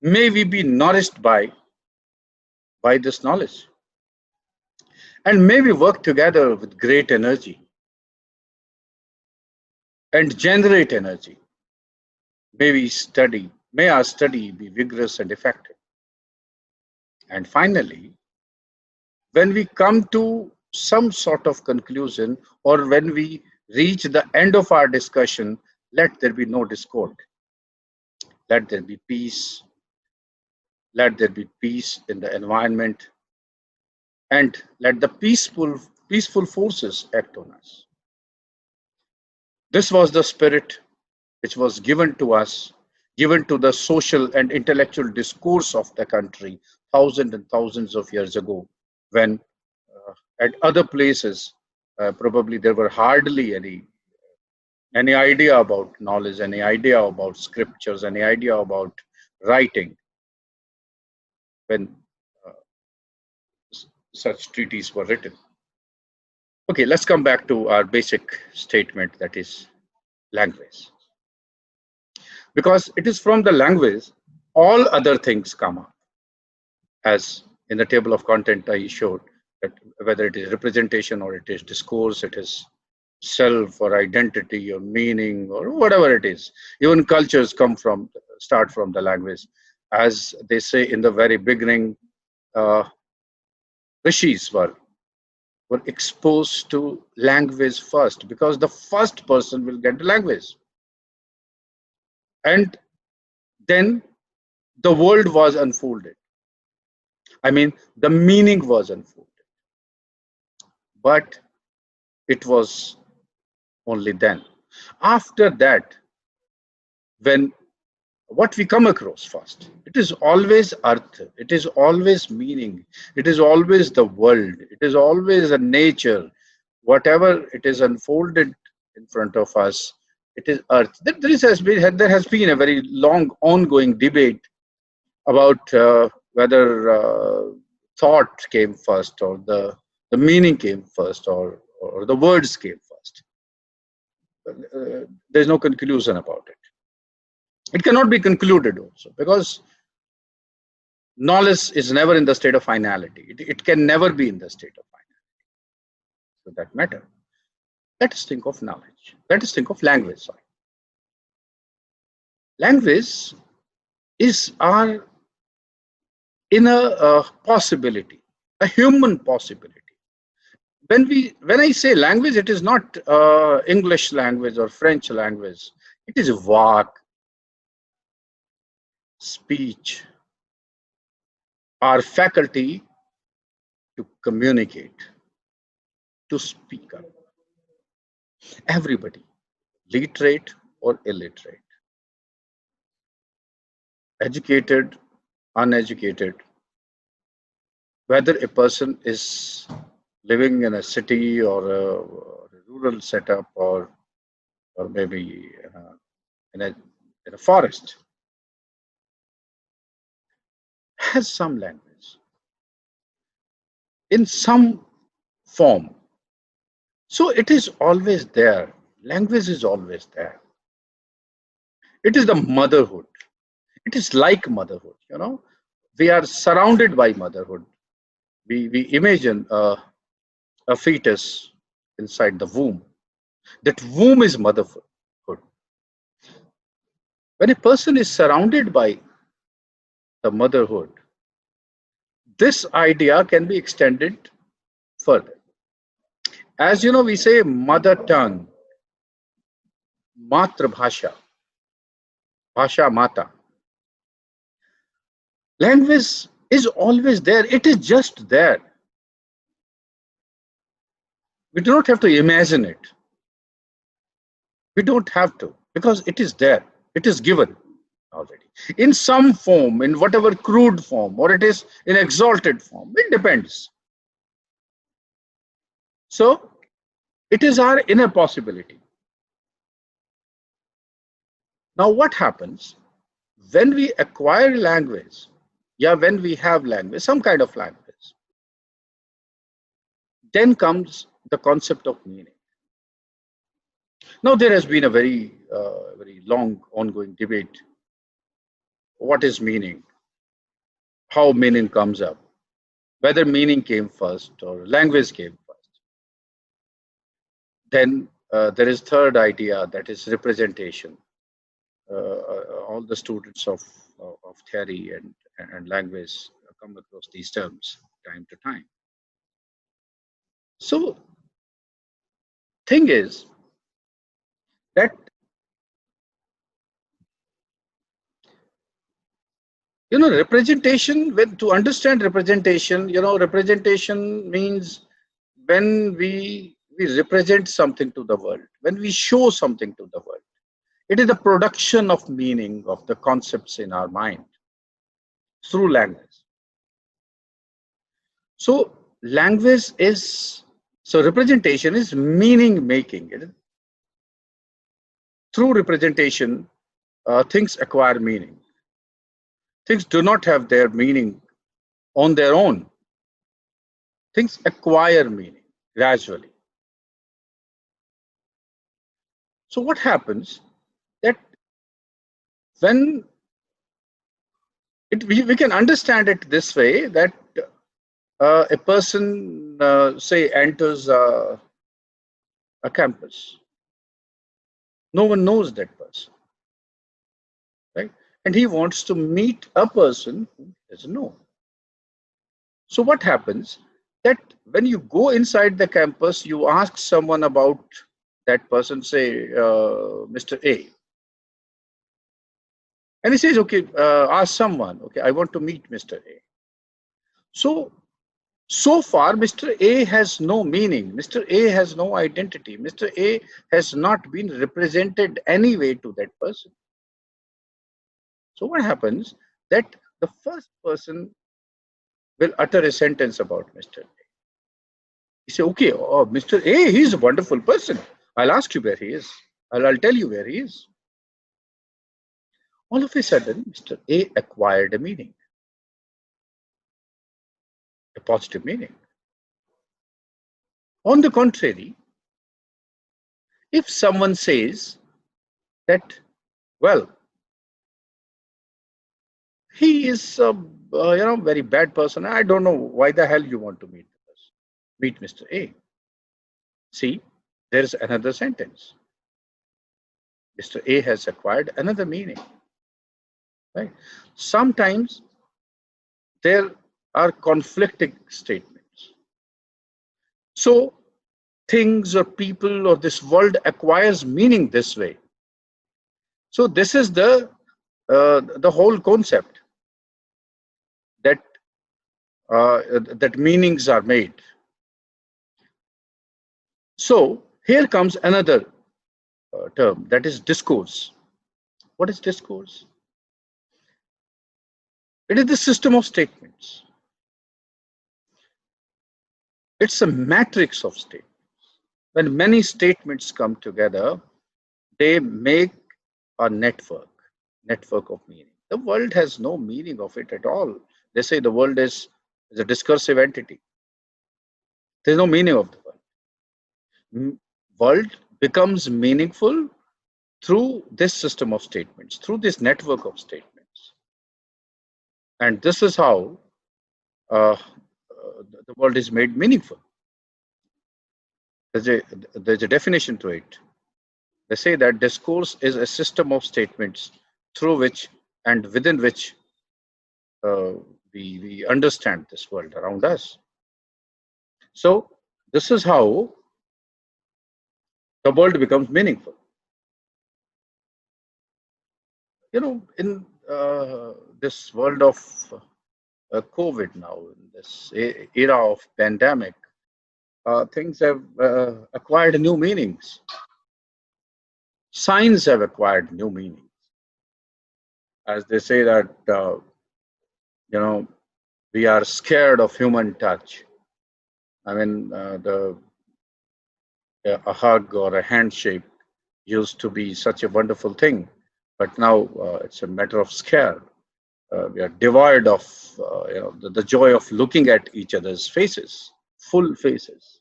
May we be nourished by this knowledge. And may we work together with great energy and generate energy. May our study be vigorous and effective. And finally, when we come to some sort of conclusion, or when we reach the end of our discussion, let there be no discord. Let there be peace. Let there be peace in the environment. And let the peaceful forces act on us. This was the spirit which was given to us, given to the social and intellectual discourse of the country thousands and thousands of years ago, when at other places, probably there were hardly any any idea about knowledge, any idea about scriptures, any idea about writing when uh, such treaties were written. Okay, let's come back to our basic statement, that is language. Because it is from the language all other things come up. As in the table of content I showed, that whether it is representation or it is discourse, it is self or identity or meaning or whatever it is. Even cultures start from the language. As they say in the very beginning, uh, rishis were exposed to language first, because the first person will get the language, and then the world was unfolded. I mean, the meaning was unfolded, but it was only then. After that, when what we come across first, it is always earth, it is always meaning, it is always the world, it is always a nature, whatever it is unfolded in front of us, it is earth. There has been a very long ongoing debate about whether thought came first, or the meaning came first, or the words came first. There's no conclusion about it. It cannot be concluded also, because knowledge is never in the state of finality. It can never be in the state of finality. So that matter. Let us think of knowledge. Let us think of language. Sorry. Language is our inner possibility, a human possibility. When I say language, it is not English language or French language. It is vak, speech, our faculty to communicate, to speak up. Everybody, literate or illiterate, educated, uneducated, whether a person is living in a city or a rural setup, or maybe in a forest, has some language in some form. So it is always there. Language is always there. It is the motherhood. It is like motherhood. We are surrounded by motherhood. We imagine a fetus inside the womb. That womb is motherhood. When a person is surrounded by the motherhood, this idea can be extended further. As you know, we say mother tongue, matra bhasha, bhasha mata. Language is always there. It is just there. We do not have to imagine it. We don't have to, because it is there. It is given already in some form, in whatever crude form, or it is in exalted form. It depends. So it is our inner possibility. Now, what happens when we acquire language? Yeah, when we have language, some kind of language, then comes the concept of meaning. Now, there has been a very long ongoing debate. What is meaning? How meaning comes up? Whether meaning came first or language came first. Then there is third idea, that is representation. All the students of theory and language come across these terms time to time. So, thing is that representation, when to understand representation, representation means when we represent something to the world, when we show something to the world. It is the production of meaning of the concepts in our mind through language. So representation is meaning making. through representation, things acquire meaning. Things do not have their meaning on their own. Things acquire meaning gradually. So what happens that when we can understand it this way, that a person, say, enters a campus. No one knows that person, right? And he wants to meet a person who doesn't know. So what happens that when you go inside the campus, you ask someone about that person, say, Mr. A. And he says, okay, ask someone, okay, I want to meet Mr. A. So far, Mr. A has no meaning. Mr. A has no identity. Mr. A has not been represented anyway to that person. So what happens that the first person will utter a sentence about Mr. A. He say, okay, oh, Mr. A, he's a wonderful person. I'll ask you where he is. I'll tell you where he is. All of a sudden, Mr. A acquired a meaning, a positive meaning. On the contrary, if someone says that, well, he is a very bad person, I don't know why the hell you want to meet Mr. A. See, there is another sentence. Mr. A has acquired another meaning. Right? Sometimes there are conflicting statements. So things or people or this world acquires meaning this way. So this is the whole concept, that that meanings are made. So here comes another term, that is discourse. What is discourse? It is the system of statements. It's a matrix of statements. When many statements come together, they make a network of meaning. The world has no meaning of it at all. They say the world is a discursive entity. There's no meaning of the world. World becomes meaningful through this system of statements, through this network of statements. And this is how the world is made meaningful. There's a definition to it. They say that discourse is a system of statements through which and within which we understand this world around us. So this is how the world becomes meaningful. In this world of COVID now, in this era of pandemic, things have acquired new meanings. Signs have acquired new meanings. As they say that, we are scared of human touch. I mean, a hug or a handshake used to be such a wonderful thing, but now it's a matter of scare. We are devoid of the joy of looking at each other's faces, full faces.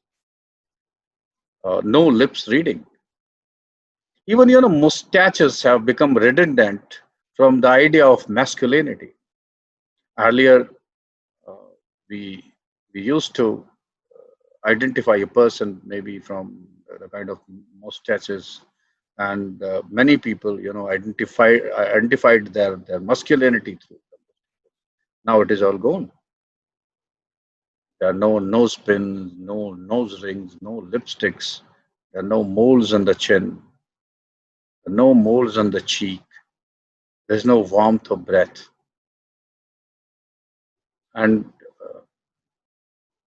No lips reading. Even mustaches have become redundant from the idea of masculinity. Earlier, we used to identify a person maybe from the kind of mustaches, and many people identified their masculinity through them. Now it is all gone. There are no nose pins, no nose rings, no lipsticks. There are no moles on the chin, no moles on the cheek. There's no warmth of breath. And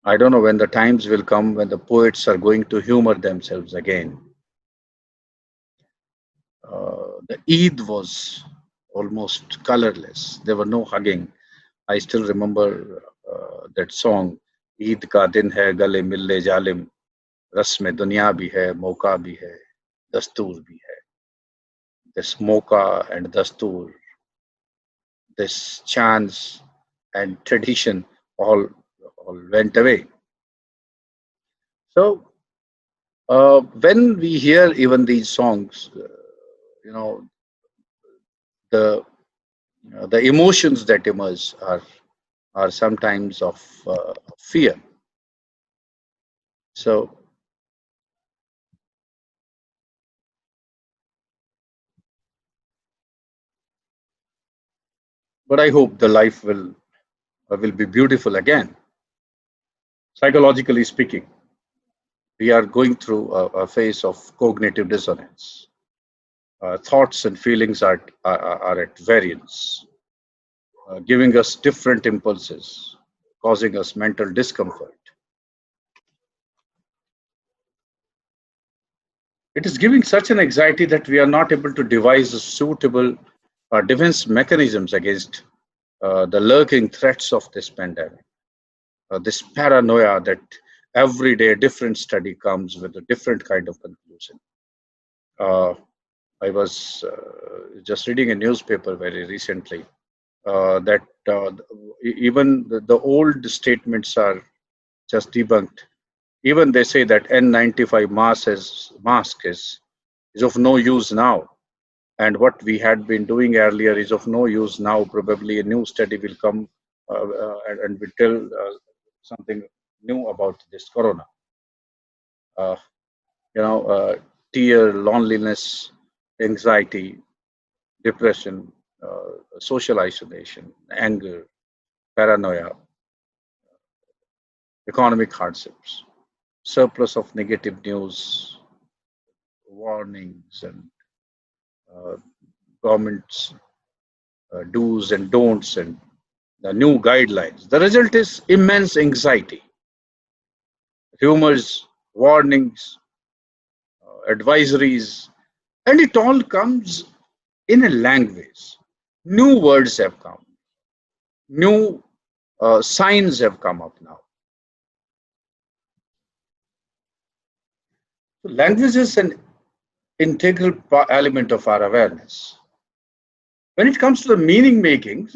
I don't know when the times will come when the poets are going to humor themselves again. The Eid was almost colorless. There were no hugging. I still remember that song, Eid ka din hai, gale mille jalim, rasme dunya bhi hai, mauka bhi hai, dastoor bhi hai. this mocha and dastur, this chants and tradition all went away. So when we hear even these songs, you know, the the emotions that emerge are sometimes of fear. So, but I hope the life will be beautiful again. Psychologically speaking, we are going through a phase of cognitive dissonance. Thoughts and feelings are at variance, giving us different impulses, causing us mental discomfort. It is giving such an anxiety that we are not able to devise a suitable defense mechanisms against the lurking threats of this pandemic. This paranoia that every day a different study comes with a different kind of conclusion. Uh, I was just reading a newspaper very recently that even the old statements are just debunked. Even they say that N95 mask is of no use now, and what we had been doing earlier is of no use now. Probably a new study will come and will tell something new about this corona. Uh, you know, tear, loneliness, anxiety, depression, social isolation, anger, paranoia, economic hardships, surplus of negative news, warnings, and uh, government's do's and don'ts, and the new guidelines. The result is immense anxiety, rumors, warnings, advisories, and it all comes in a language. New words have come, new signs have come up now. So language is an integral element of our awareness. When it comes to the meaning making,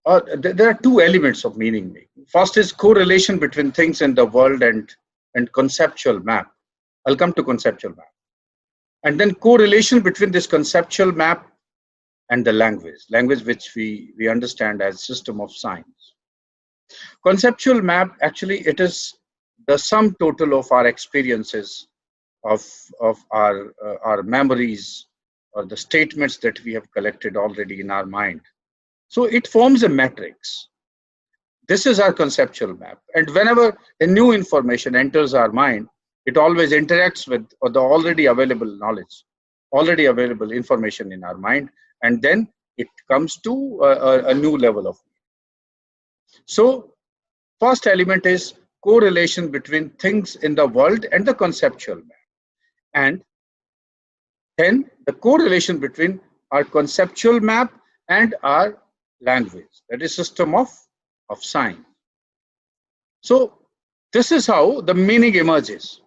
there are two elements of meaning making. First is correlation between things in the world and conceptual map. I'll come to conceptual map. And then correlation between this conceptual map and the language which we understand as system of signs. Conceptual map, actually, it is the sum total of our experiences, of our memories, or the statements that we have collected already in our mind. So it forms a matrix. This is our conceptual map. And whenever a new information enters our mind, it always interacts with the already available knowledge, already available information in our mind, and then it comes to a new level of. So first element is correlation between things in the world and the conceptual map. And then the correlation between our conceptual map and our language, that is system of sign. So this is how the meaning emerges.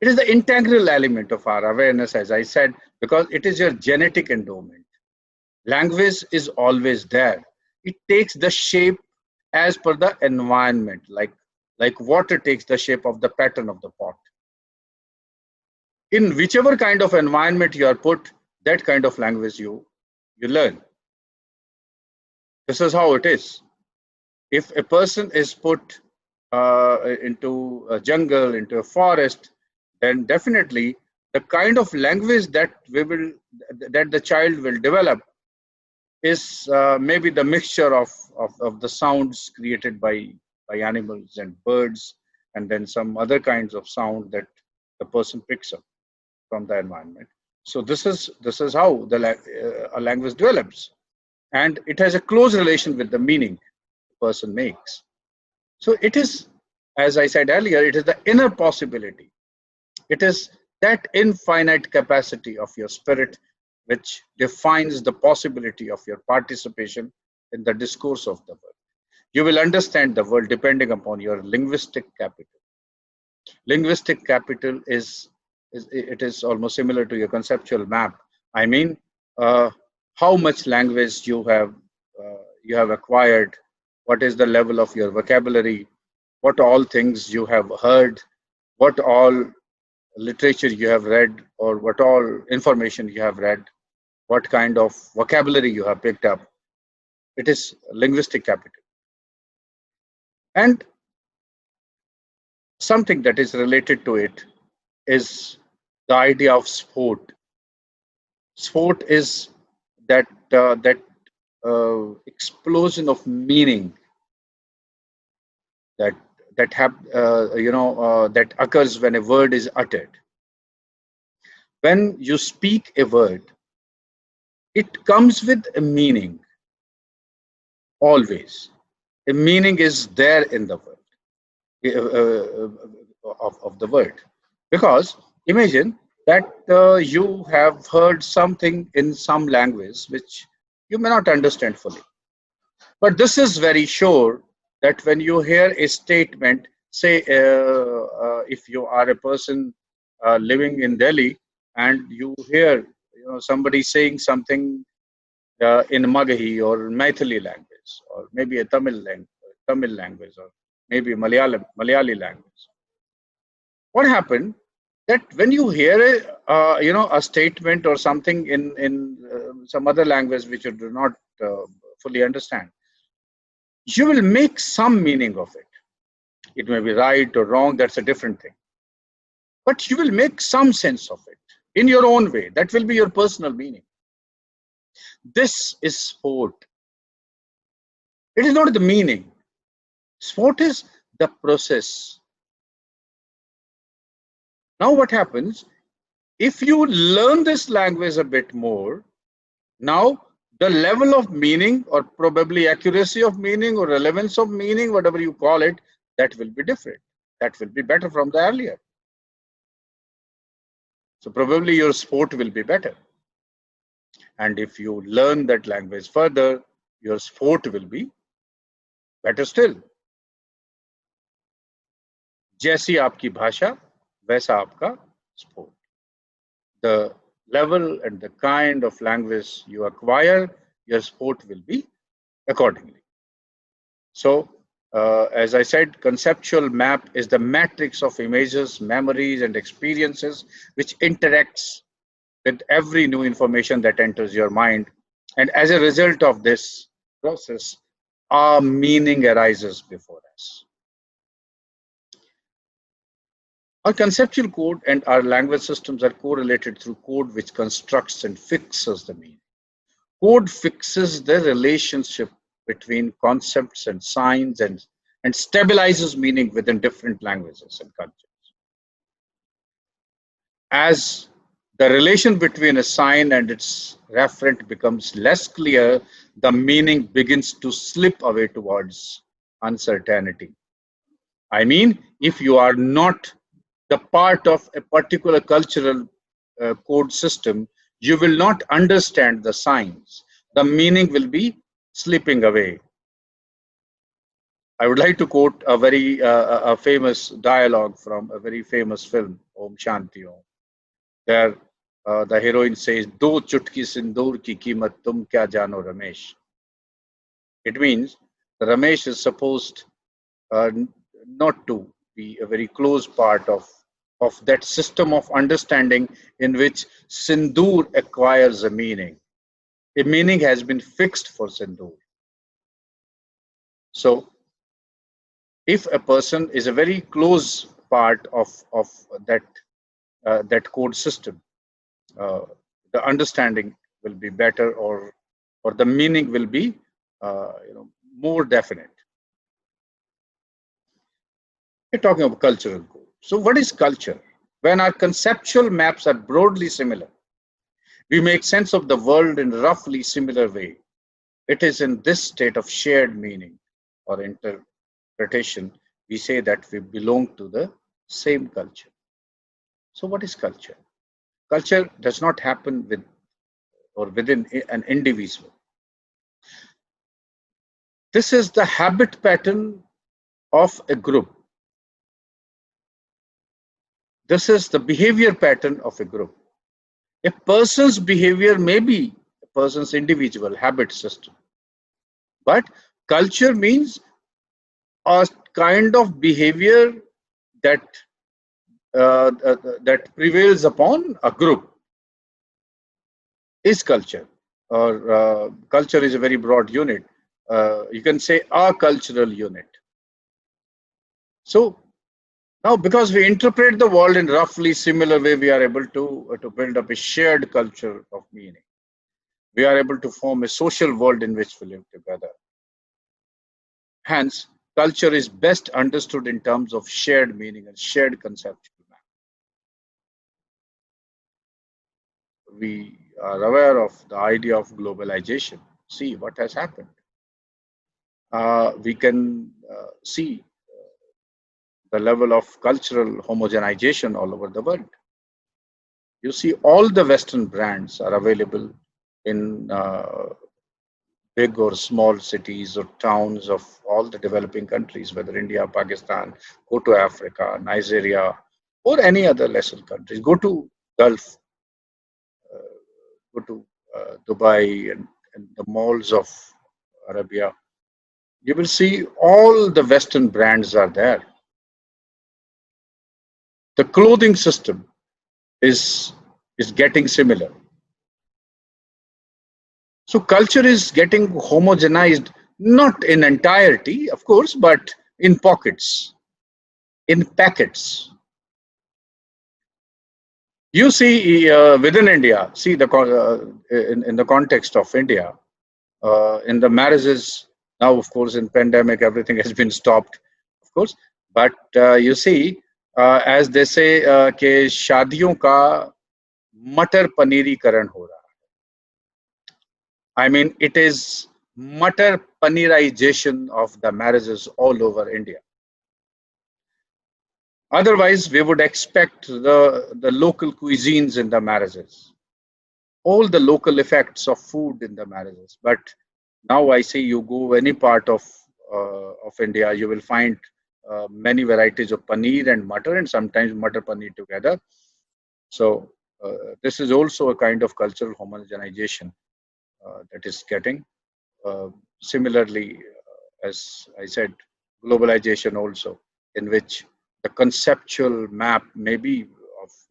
It is the integral element of our awareness, as I said, because it is your genetic endowment. Language is always there. It takes the shape as per the environment, like water takes the shape of the pattern of the pot. In whichever kind of environment you are put, that kind of language you learn. This is how it is. If a person is put into a jungle, into a forest, then definitely the kind of language that the child will develop is maybe the mixture of the sounds created by animals and birds, and then some other kinds of sound that the person picks up from the environment. So this is how a language develops, and it has a close relation with the meaning the person makes. So it is, as I said earlier, it is the inner possibility. It is that infinite capacity of your spirit which defines the possibility of your participation in the discourse of the world. You will understand the world depending upon your linguistic capital. Linguistic capital is it is almost similar to your conceptual map. I mean, uh, how much language you have acquired, what is the level of your vocabulary, what all things you have heard, what all literature you have read, or what all information you have read, what kind of vocabulary you have picked up. It is linguistic capital. And something that is related to it is the idea of sport. Sport is that explosion of meaning that that occurs when a word is uttered. When you speak a word, it comes with a meaning always. A meaning is there in the word, of the word, because imagine that you have heard something in some language which you may not understand fully. But this is very sure that when you hear a statement, say, if you are a person living in Delhi and you hear somebody saying something in Magahi or Maithili language, or maybe a Tamil language, or maybe Malayali language. What happened that when you hear a statement or something in some other language which you do not fully understand, you will make some meaning of it. It may be right or wrong, that's a different thing. But you will make some sense of it in your own way. That will be your personal meaning. This is sport. It is not the meaning. Sport is the process. Now, what happens if you learn this language a bit more? Now, the level of meaning, or probably accuracy of meaning, or relevance of meaning, whatever you call it, that will be different. That will be better from the earlier. So probably your sport will be better. And if you learn that language further, your sport will be better still. जैसी आपकी भाषा, वैसा आपका sport. The level and the kind of language you acquire, your sport will be accordingly. So, as I said, conceptual map is the matrix of images, memories, and experiences which interacts with every new information that enters your mind. And as a result of this process, our meaning arises before us. Our conceptual code and our language systems are correlated through code which constructs and fixes the meaning. Code fixes the relationship between concepts and signs and stabilizes meaning within different languages and cultures. As the relation between a sign and its referent becomes less clear, the meaning begins to slip away towards uncertainty. I mean, if you are not the part of a particular cultural code system, you will not understand the signs. The meaning will be slipping away. I would like to quote a very famous dialogue from a very famous film, Om Shanti Om. There, the heroine says, "Do chutki sindoor ki कीमत tum kya jano Ramesh." It means Ramesh is supposed not to be a very close part of that system of understanding in which sindoor acquires a meaning. A meaning has been fixed for sindoor. So, if a person is a very close part of that that code system, the understanding will be better, or the meaning will be more definite. We're talking about cultural code. So what is culture? When our conceptual maps are broadly similar, we make sense of the world in roughly similar way. It is in this state of shared meaning or interpretation we say that we belong to the same culture. So what is culture? Culture does not happen with or within an individual. This is the habit pattern of a group. This is the behavior pattern of a group. A person's behavior may be a person's individual habit system, but culture means a kind of behavior that that prevails upon a group is culture, or culture is a very broad unit. You can say a cultural unit. So now, because we interpret the world in roughly similar way, we are able to build up a shared culture of meaning. We are able to form a social world in which we live together. Hence, culture is best understood in terms of shared meaning and shared conceptual map. We are aware of the idea of globalization. See what has happened. We can see the level of cultural homogenization all over the world. You see, all the Western brands are available in big or small cities or towns of all the developing countries, whether India, Pakistan, go to Africa, Nigeria, or any other lesser countries. Go to Gulf, go to Dubai and the malls of Arabia. You will see all the Western brands are there. The clothing system is getting similar. So culture is getting homogenized, not in entirety, of course, but in pockets, in packets. You see, within India, see in the context of India, in the marriages now, of course, in pandemic, everything has been stopped, of course. But you see, as they say, कि शादियों का मटर पनीरीकरण हो रहा है. I mean, it is mutter paneerization of the marriages all over India. Otherwise, we would expect the local cuisines in the marriages, all the local effects of food in the marriages. But now I see you go any part of India, you will find many varieties of paneer and mutter, and sometimes mutter paneer together. So this is also a kind of cultural homogenization that is getting. Similarly, as I said, globalization also, in which the conceptual map maybe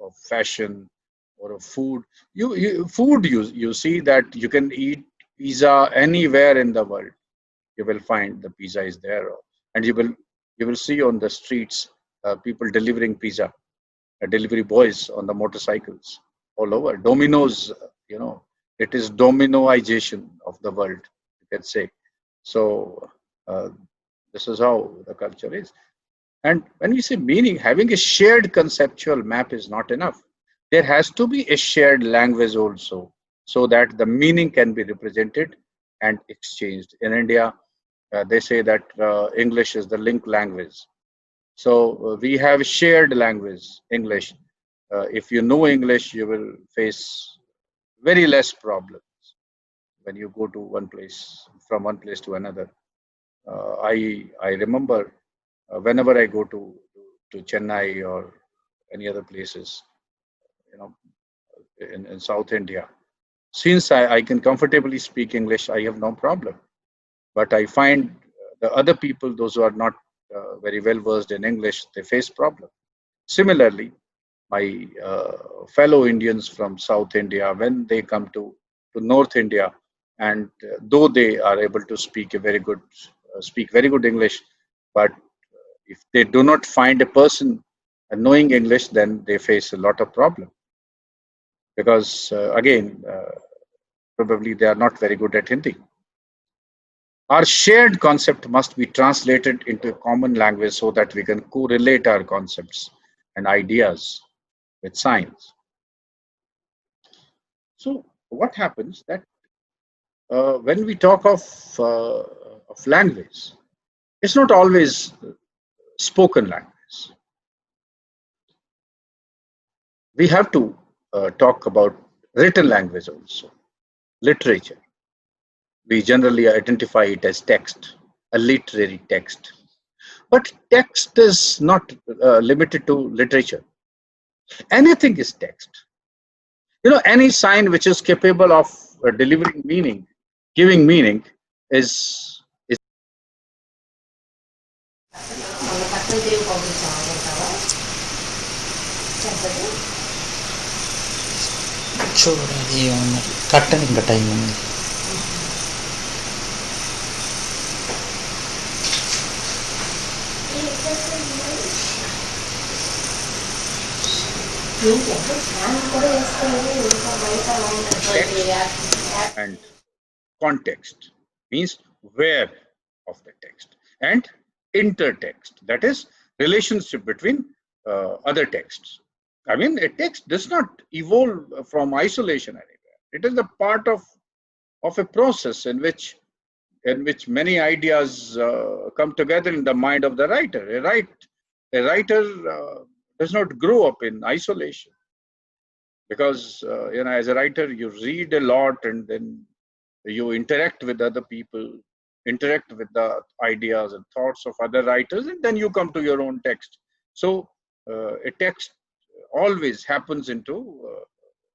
of fashion or of food. You see that you can eat pizza anywhere in the world. You will find the pizza is there, and you will see on the streets people delivering pizza, delivery boys on the motorcycles all over. Dominoes, it is dominoization of the world, you can say. So this is how the culture is. And when we say meaning, having a shared conceptual map is not enough. There has to be a shared language also, so that the meaning can be represented and exchanged. In India, they say that English is the link language. So we have shared language, English. If you know English, you will face very less problems when you go to from one place to another. I remember whenever I go to Chennai or any other places, you know, in South India, since I can comfortably speak English, I have no problem. But I find the other people, those who are not very well versed in English, they face problem. Similarly, my fellow Indians from South India, when they come to North India, and though they are able to speak speak very good English, but if they do not find a person knowing English, then they face a lot of problem, because again, probably they are not very good at Hindi. Our shared concept must be translated into a common language so that we can correlate our concepts and ideas with science. So what happens that when we talk of language, it's not always spoken language. We have to talk about written language also, literature. We generally identify it as text, a literary text. But text is not limited to literature. Anything is text. Any sign which is capable of delivering meaning, giving meaning, is మన పక్కన దేవుడు పంపించామంటావా చెప్పదు చూడాలి ఏమన్నారు కట్టని ఇంకా time ఉంది. కూడా వేసుకోలేదు ఇంకా బయట and context means where of the text, and intertext, that is relationship between other texts. I mean, a text does not evolve from isolation anywhere. It is a part of a process in which many ideas come together in the mind of the writer. A writer does not grow up in isolation, because as a writer you read a lot, and then you interact with other people, interact with the ideas and thoughts of other writers, and then you come to your own text. So a text always happens into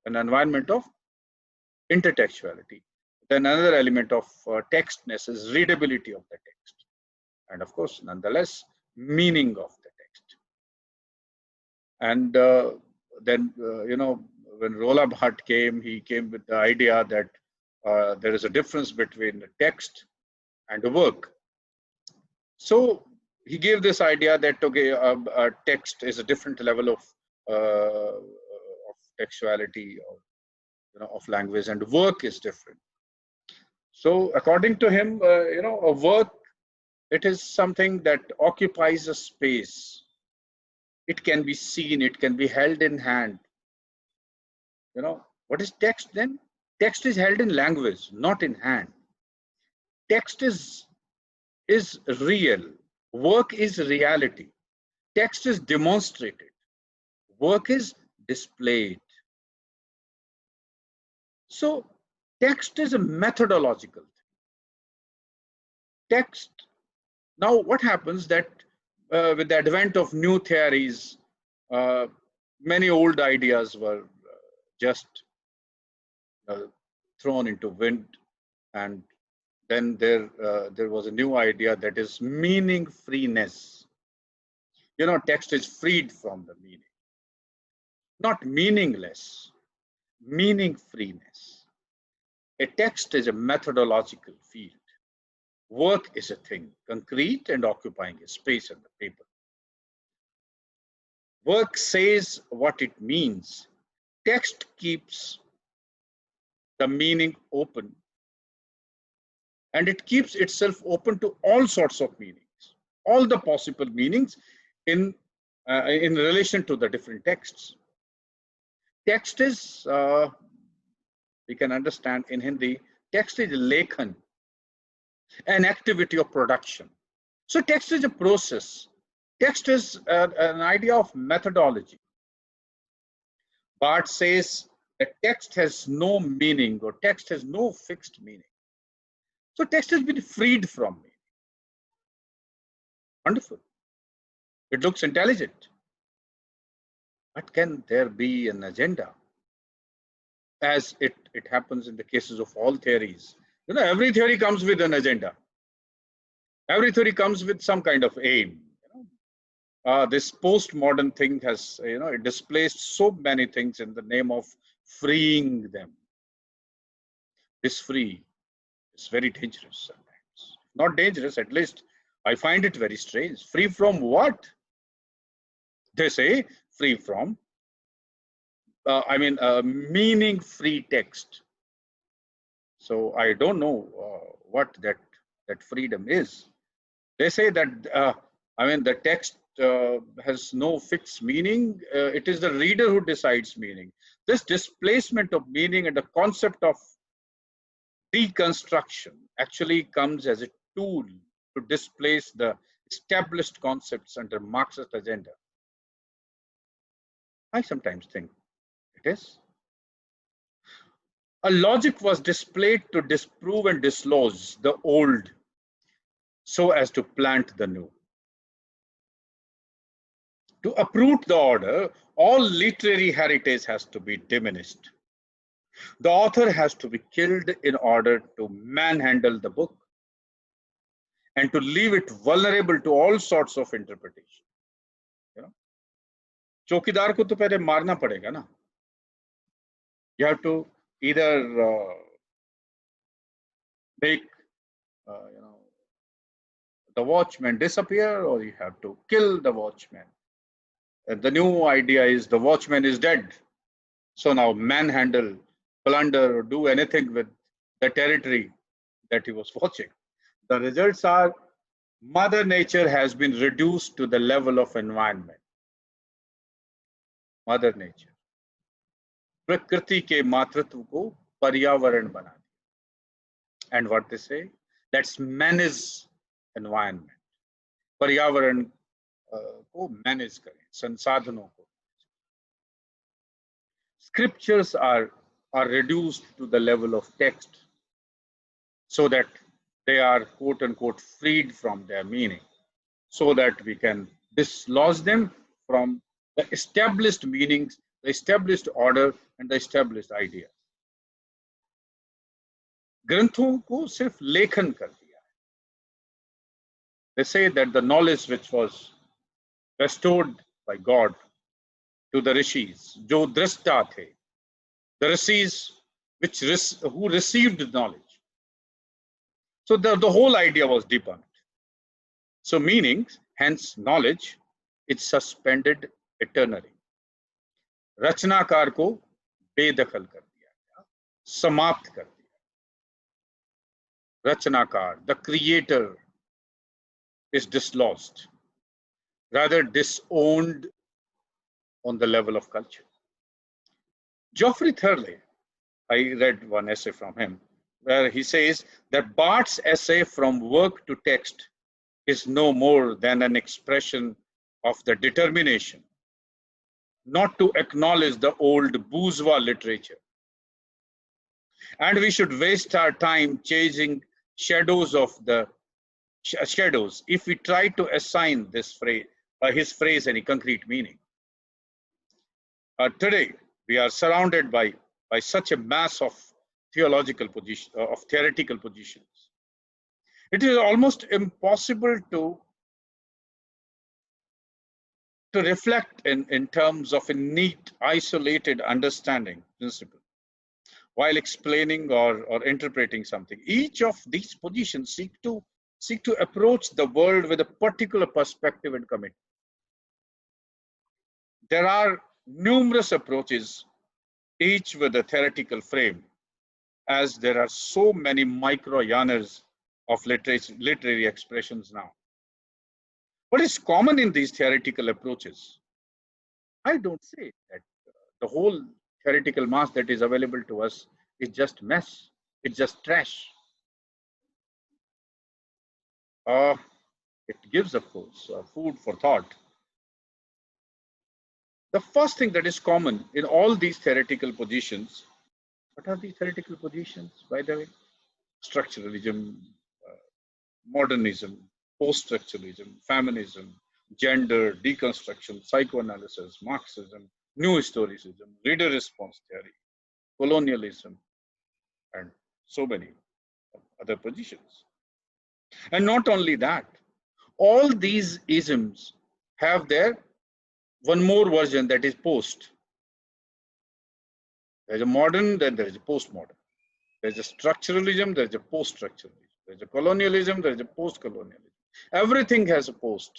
an environment of intertextuality. Then another element of textness is readability of the text, and of course nonetheless meaning of the text. And then when Rolla Bhatt came, he came with the idea that there is a difference between text and work. So he gave this idea that text is a different level of textuality, or of language, and work is different. So according to him, a work, it is something that occupies a space. It can be seen, it can be held in hand. What is text then? Text is held in language, not in hand. Text is real. Work is reality. Text is demonstrated. Work is displayed. So text is a methodological thing. Text. Now what happens that with the advent of new theories, many old ideas were just thrown into wind, and then there was a new idea, that is meaning freeness. Text is freed from the meaning, not meaningless, meaning freeness. A text is a methodological field. Work is a thing, concrete and occupying a space on the paper. Work says what it means. Text keeps the meaning open, and it keeps itself open to all sorts of meanings, all the possible meanings in relation to the different texts. Text is, we can understand in Hindi, text is lekhan, an activity of production. So text is a process. Text is an idea of methodology. Barth says that text has no meaning, or text has no fixed meaning. So text has been freed from meaning. Wonderful. It looks intelligent. But can there be an agenda? As it happens in the cases of all theories. Every theory comes with an agenda. Every theory comes with some kind of aim. This postmodern thing has, it displaced so many things in the name of freeing them. This free is very dangerous sometimes. Not dangerous, at least I find it very strange. Free from what? They say free from, meaning-free text. So I don't know what that freedom is. They say that the text has no fixed meaning. It is the reader who decides meaning. This displacement of meaning and the concept of deconstruction actually comes as a tool to displace the established concepts under Marxist agenda. I sometimes think it is. A logic was displayed to disprove and dislodge the old so as to plant the new. To uproot the order, all literary heritage has to be diminished. The author has to be killed in order to manhandle the book and to leave it vulnerable to all sorts of interpretation. You know, चौकीदार को तो पहले मारना पड़ेगा ना. You have to either make the watchman disappear, or you have to kill the watchman. The new idea is the watchman is dead. So now manhandle, plunder, or do anything with the territory that he was watching. The results are Mother Nature has been reduced to the level of environment. Mother Nature. प्रकृति के मातृत्व को पर्यावरण बना दिया. And what they say? Let's manage environment. पर्यावरण को manage करें, संसाधनों को. Scriptures are reduced to the level of text so that they are quote unquote freed from their meaning, so that we can dislodge them from the established meanings, the established order, and the established ideas. ग्रंथों को सिर्फ लेखन कर दिया है. They say that the knowledge which was bestowed by God to the rishis, जो दृष्टा थे, the rishis who received knowledge. So the whole idea was debunked. So meaning, hence knowledge, it's suspended eternally. रचनाकार को बेदखल कर दिया गया, समाप्त कर दिया. रचनाकार, the creator, is dislodged, rather disowned on the level of culture. Geoffrey Thurley, I read one essay from him, where he says that Barth's essay From Work to Text is no more than an expression of the determination not to acknowledge the old bourgeois literature. And we should waste our time chasing shadows of the shadows if we try to assign this phrase, his phrase, any concrete meaning. Today, we are surrounded by such a mass of theological position, of theoretical positions. It is almost impossible to reflect in terms of a neat, isolated understanding principle while explaining or interpreting something. Each of these positions seek to approach the world with a particular perspective and commitment. There are numerous approaches, each with a theoretical frame, as there are so many micro-genres of literary expressions now. What is common in these theoretical approaches? I don't say that the whole theoretical mass that is available to us is just mess, it's just trash. It gives, of course, food for thought. The first thing that is common in all these theoretical positions, what are these theoretical positions, by the way? Structuralism, modernism, post-structuralism, feminism, gender, deconstruction, psychoanalysis, Marxism, new historicism, reader response theory, colonialism, and so many other positions. And not only that, all these isms have their one more version, that is post. There's a modern, then there is a postmodern. There's a structuralism, there's a post-structuralism. There's a colonialism, there's a post-colonialism. Everything has a post.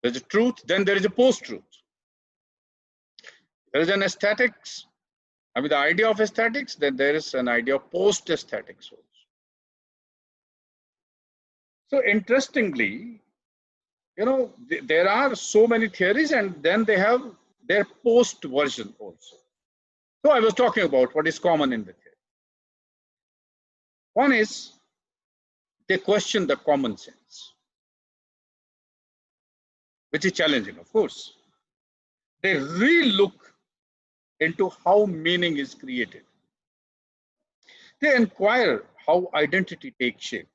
There's a truth, then there is a post-truth. There is an aesthetics, the idea of aesthetics, then there is an idea of post-aesthetics also. So interestingly, there are so many theories, and then they have their post version also. So I was talking about what is common in the theory. One is they question the common sense, which is challenging, of course. They re-look into how meaning is created. They inquire how identity takes shape.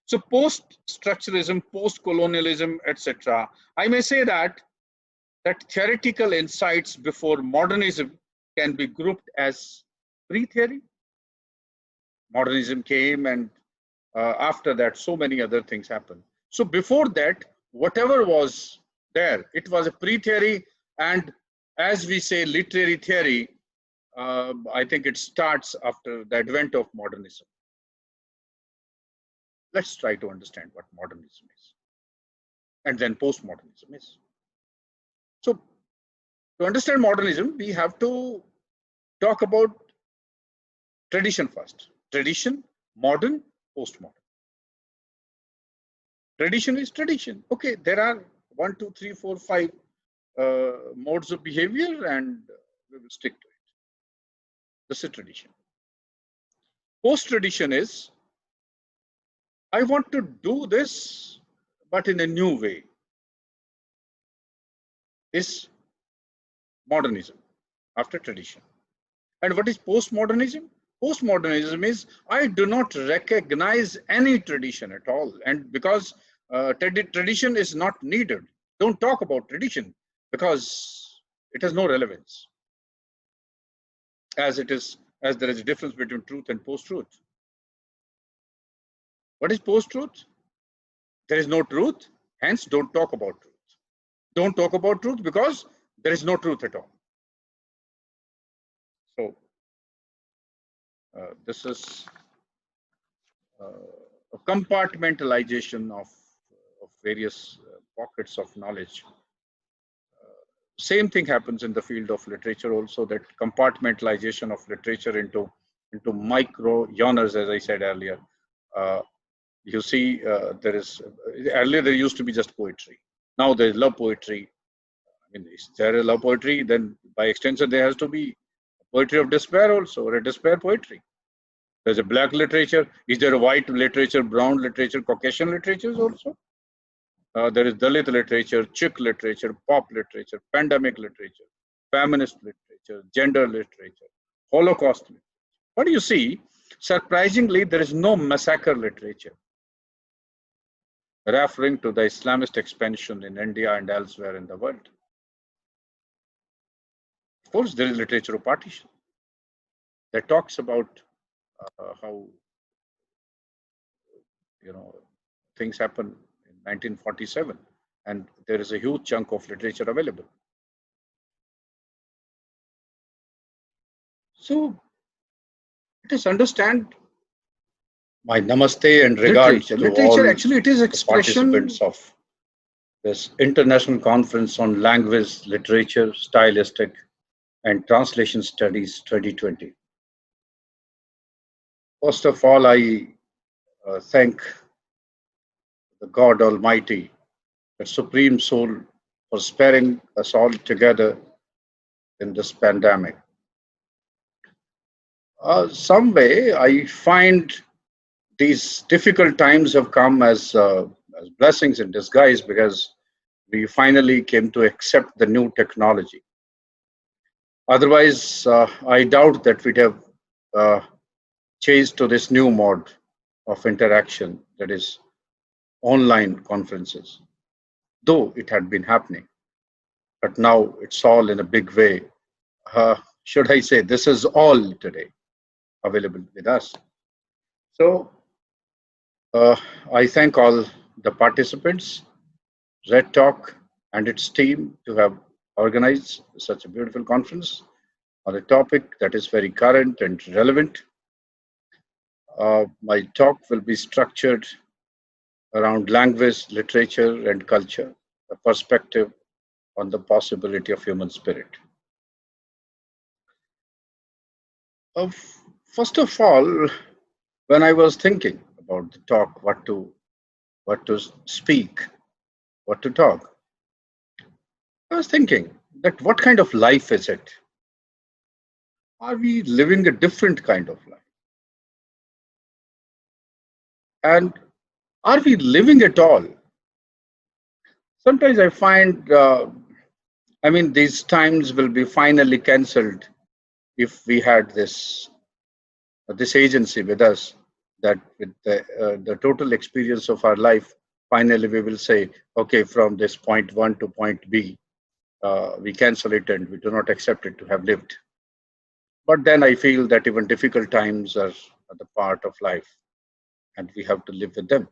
So post-structuralism, post-colonialism, etc., I may say that that theoretical insights before modernism can be grouped as pre-theory. Modernism came, and after that, so many other things happened. So before that, whatever was there, it was a pre-theory, and as we say, literary theory, I think it starts after the advent of modernism. Let's try to understand what modernism is, and then postmodernism is. So to understand modernism, we have to talk about tradition first. Tradition, modern, postmodern. Tradition is tradition. Okay, there are 1, 2, 3, 4, 5 modes of behavior, and we will stick to it. This is tradition. Post-tradition is, I want to do this, but in a new way. Is modernism after tradition. And what is postmodernism? Postmodernism is, I do not recognize any tradition at all. And because tradition is not needed, don't talk about tradition because it has no relevance. As there is a difference between truth and post-truth. What is post-truth? There is no truth, hence don't talk about truth. Don't talk about truth because there is no truth at all. So this is a compartmentalization of various pockets of knowledge. Same thing happens in the field of literature also, that compartmentalization of literature into micro genres, as I said earlier. You see, earlier there used to be just poetry. Now there is love poetry. I mean, is there a love poetry? Then by extension, there has to be poetry of despair also, or a despair poetry. There's a black literature. Is there a white literature, brown literature, Caucasian literatures also? There is Dalit literature, Chik literature, pop literature, pandemic literature, feminist literature, gender literature, Holocaust literature. What do you see? Surprisingly, there is no massacre literature, referring to the Islamist expansion in India and elsewhere in the world. Of course, there is literature of partition that talks about how, things happen in 1947, and there is a huge chunk of literature available. So let us understand my namaste and regards to all actually it is expression participants of this International Conference on Language, Literature, Stylistic and Translation Studies 2020. First of all, I thank the God Almighty, the Supreme Soul, for sparing us all together in this pandemic. Some way, I find these difficult times have come as blessings in disguise, because we finally came to accept the new technology. Otherwise, I doubt that we'd have changed to this new mode of interaction, that is online conferences, though it had been happening. But now it's all in a big way. Should I say, this is all today available with us. So I thank all the participants, Red Talk and its team, to have organized such a beautiful conference on a topic that is very current and relevant. My talk will be structured around language, literature, and culture, a perspective on the possibility of human spirit. First of all, when I was thinking about the talk, what to speak, what to talk, I was thinking that what kind of life is it? Are we living a different kind of life? And are we living at all? Sometimes I find, these times will be finally cancelled if we had this agency with us, that with the total experience of our life, finally we will say, okay, from this point 1 to point B, we cancel it and we do not accept it to have lived. But then I feel that even difficult times are the part of life and we have to live with them.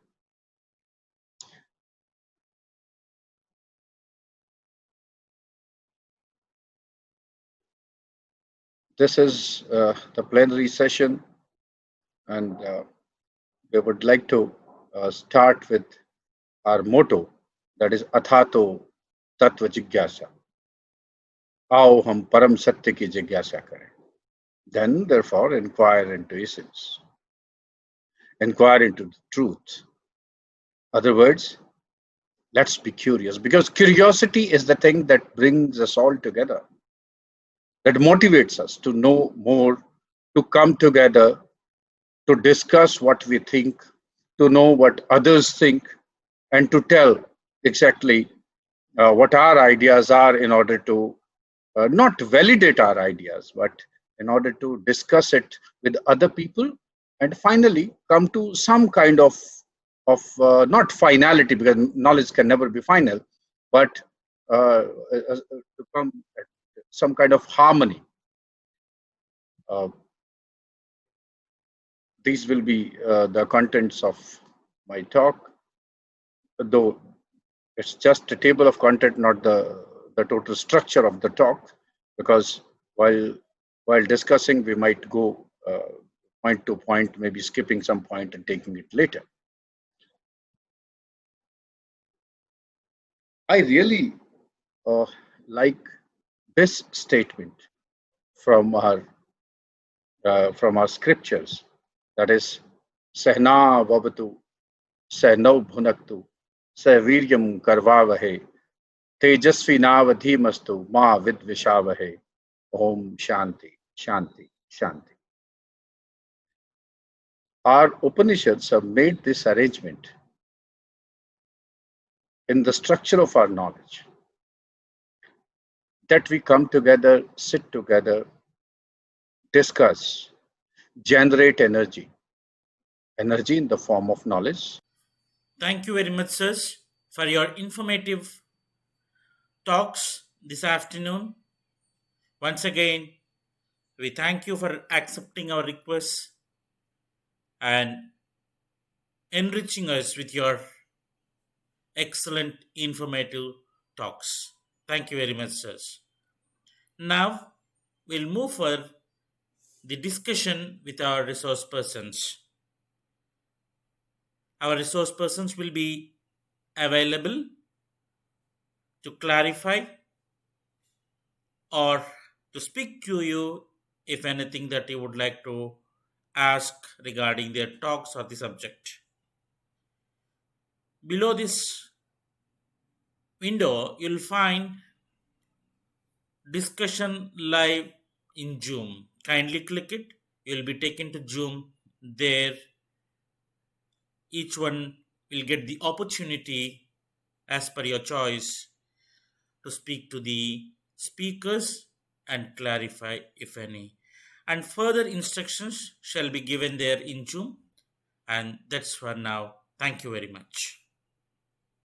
This is the plenary session, and we would like to start with our motto, that is Athato Tattva Jigyasa. आओ हम परम सत्य की जिज्ञासा करें. Then, therefore, inquire into essence, inquire into the truth. Other words, let's be curious, because curiosity is the thing that brings us all together, that motivates us to know more, to come together, to discuss what we think, to know what others think, and to tell exactly what our ideas are in order to not validate our ideas, but in order to discuss it with other people, and finally come to some kind of not finality, because knowledge can never be final, but to come at some kind of harmony. These will be the contents of my talk, though it's just a table of content, not the total structure of the talk, because while discussing, we might go point to point, maybe skipping some point and taking it later. I really like this statement from our scriptures, that is, Sehna vavatu, Sehnau bhunaktu, Seviryam karvavahe, Tejasvi navadhimastu, Ma vidvishavahe, Om Shanti, Shanti, Shanti. Our Upanishads have made this arrangement in the structure of our knowledge, that we come together, sit together, discuss, generate energy in the form of knowledge. Thank you very much, sirs, for your informative talks this afternoon. Once again, we thank you for accepting our requests and enriching us with your excellent informative talks. Thank you very much, sirs. Now, we'll move for the discussion with our resource persons. Our resource persons will be available to clarify or to speak to you if anything that you would like to ask regarding their talks or the subject. Below this window, you'll find discussion live in Zoom. Kindly click it. You'll be taken to Zoom. There, each one will get the opportunity as per your choice to speak to the speakers and clarify if any. And further instructions shall be given there in Zoom. And that's for now. Thank you very much.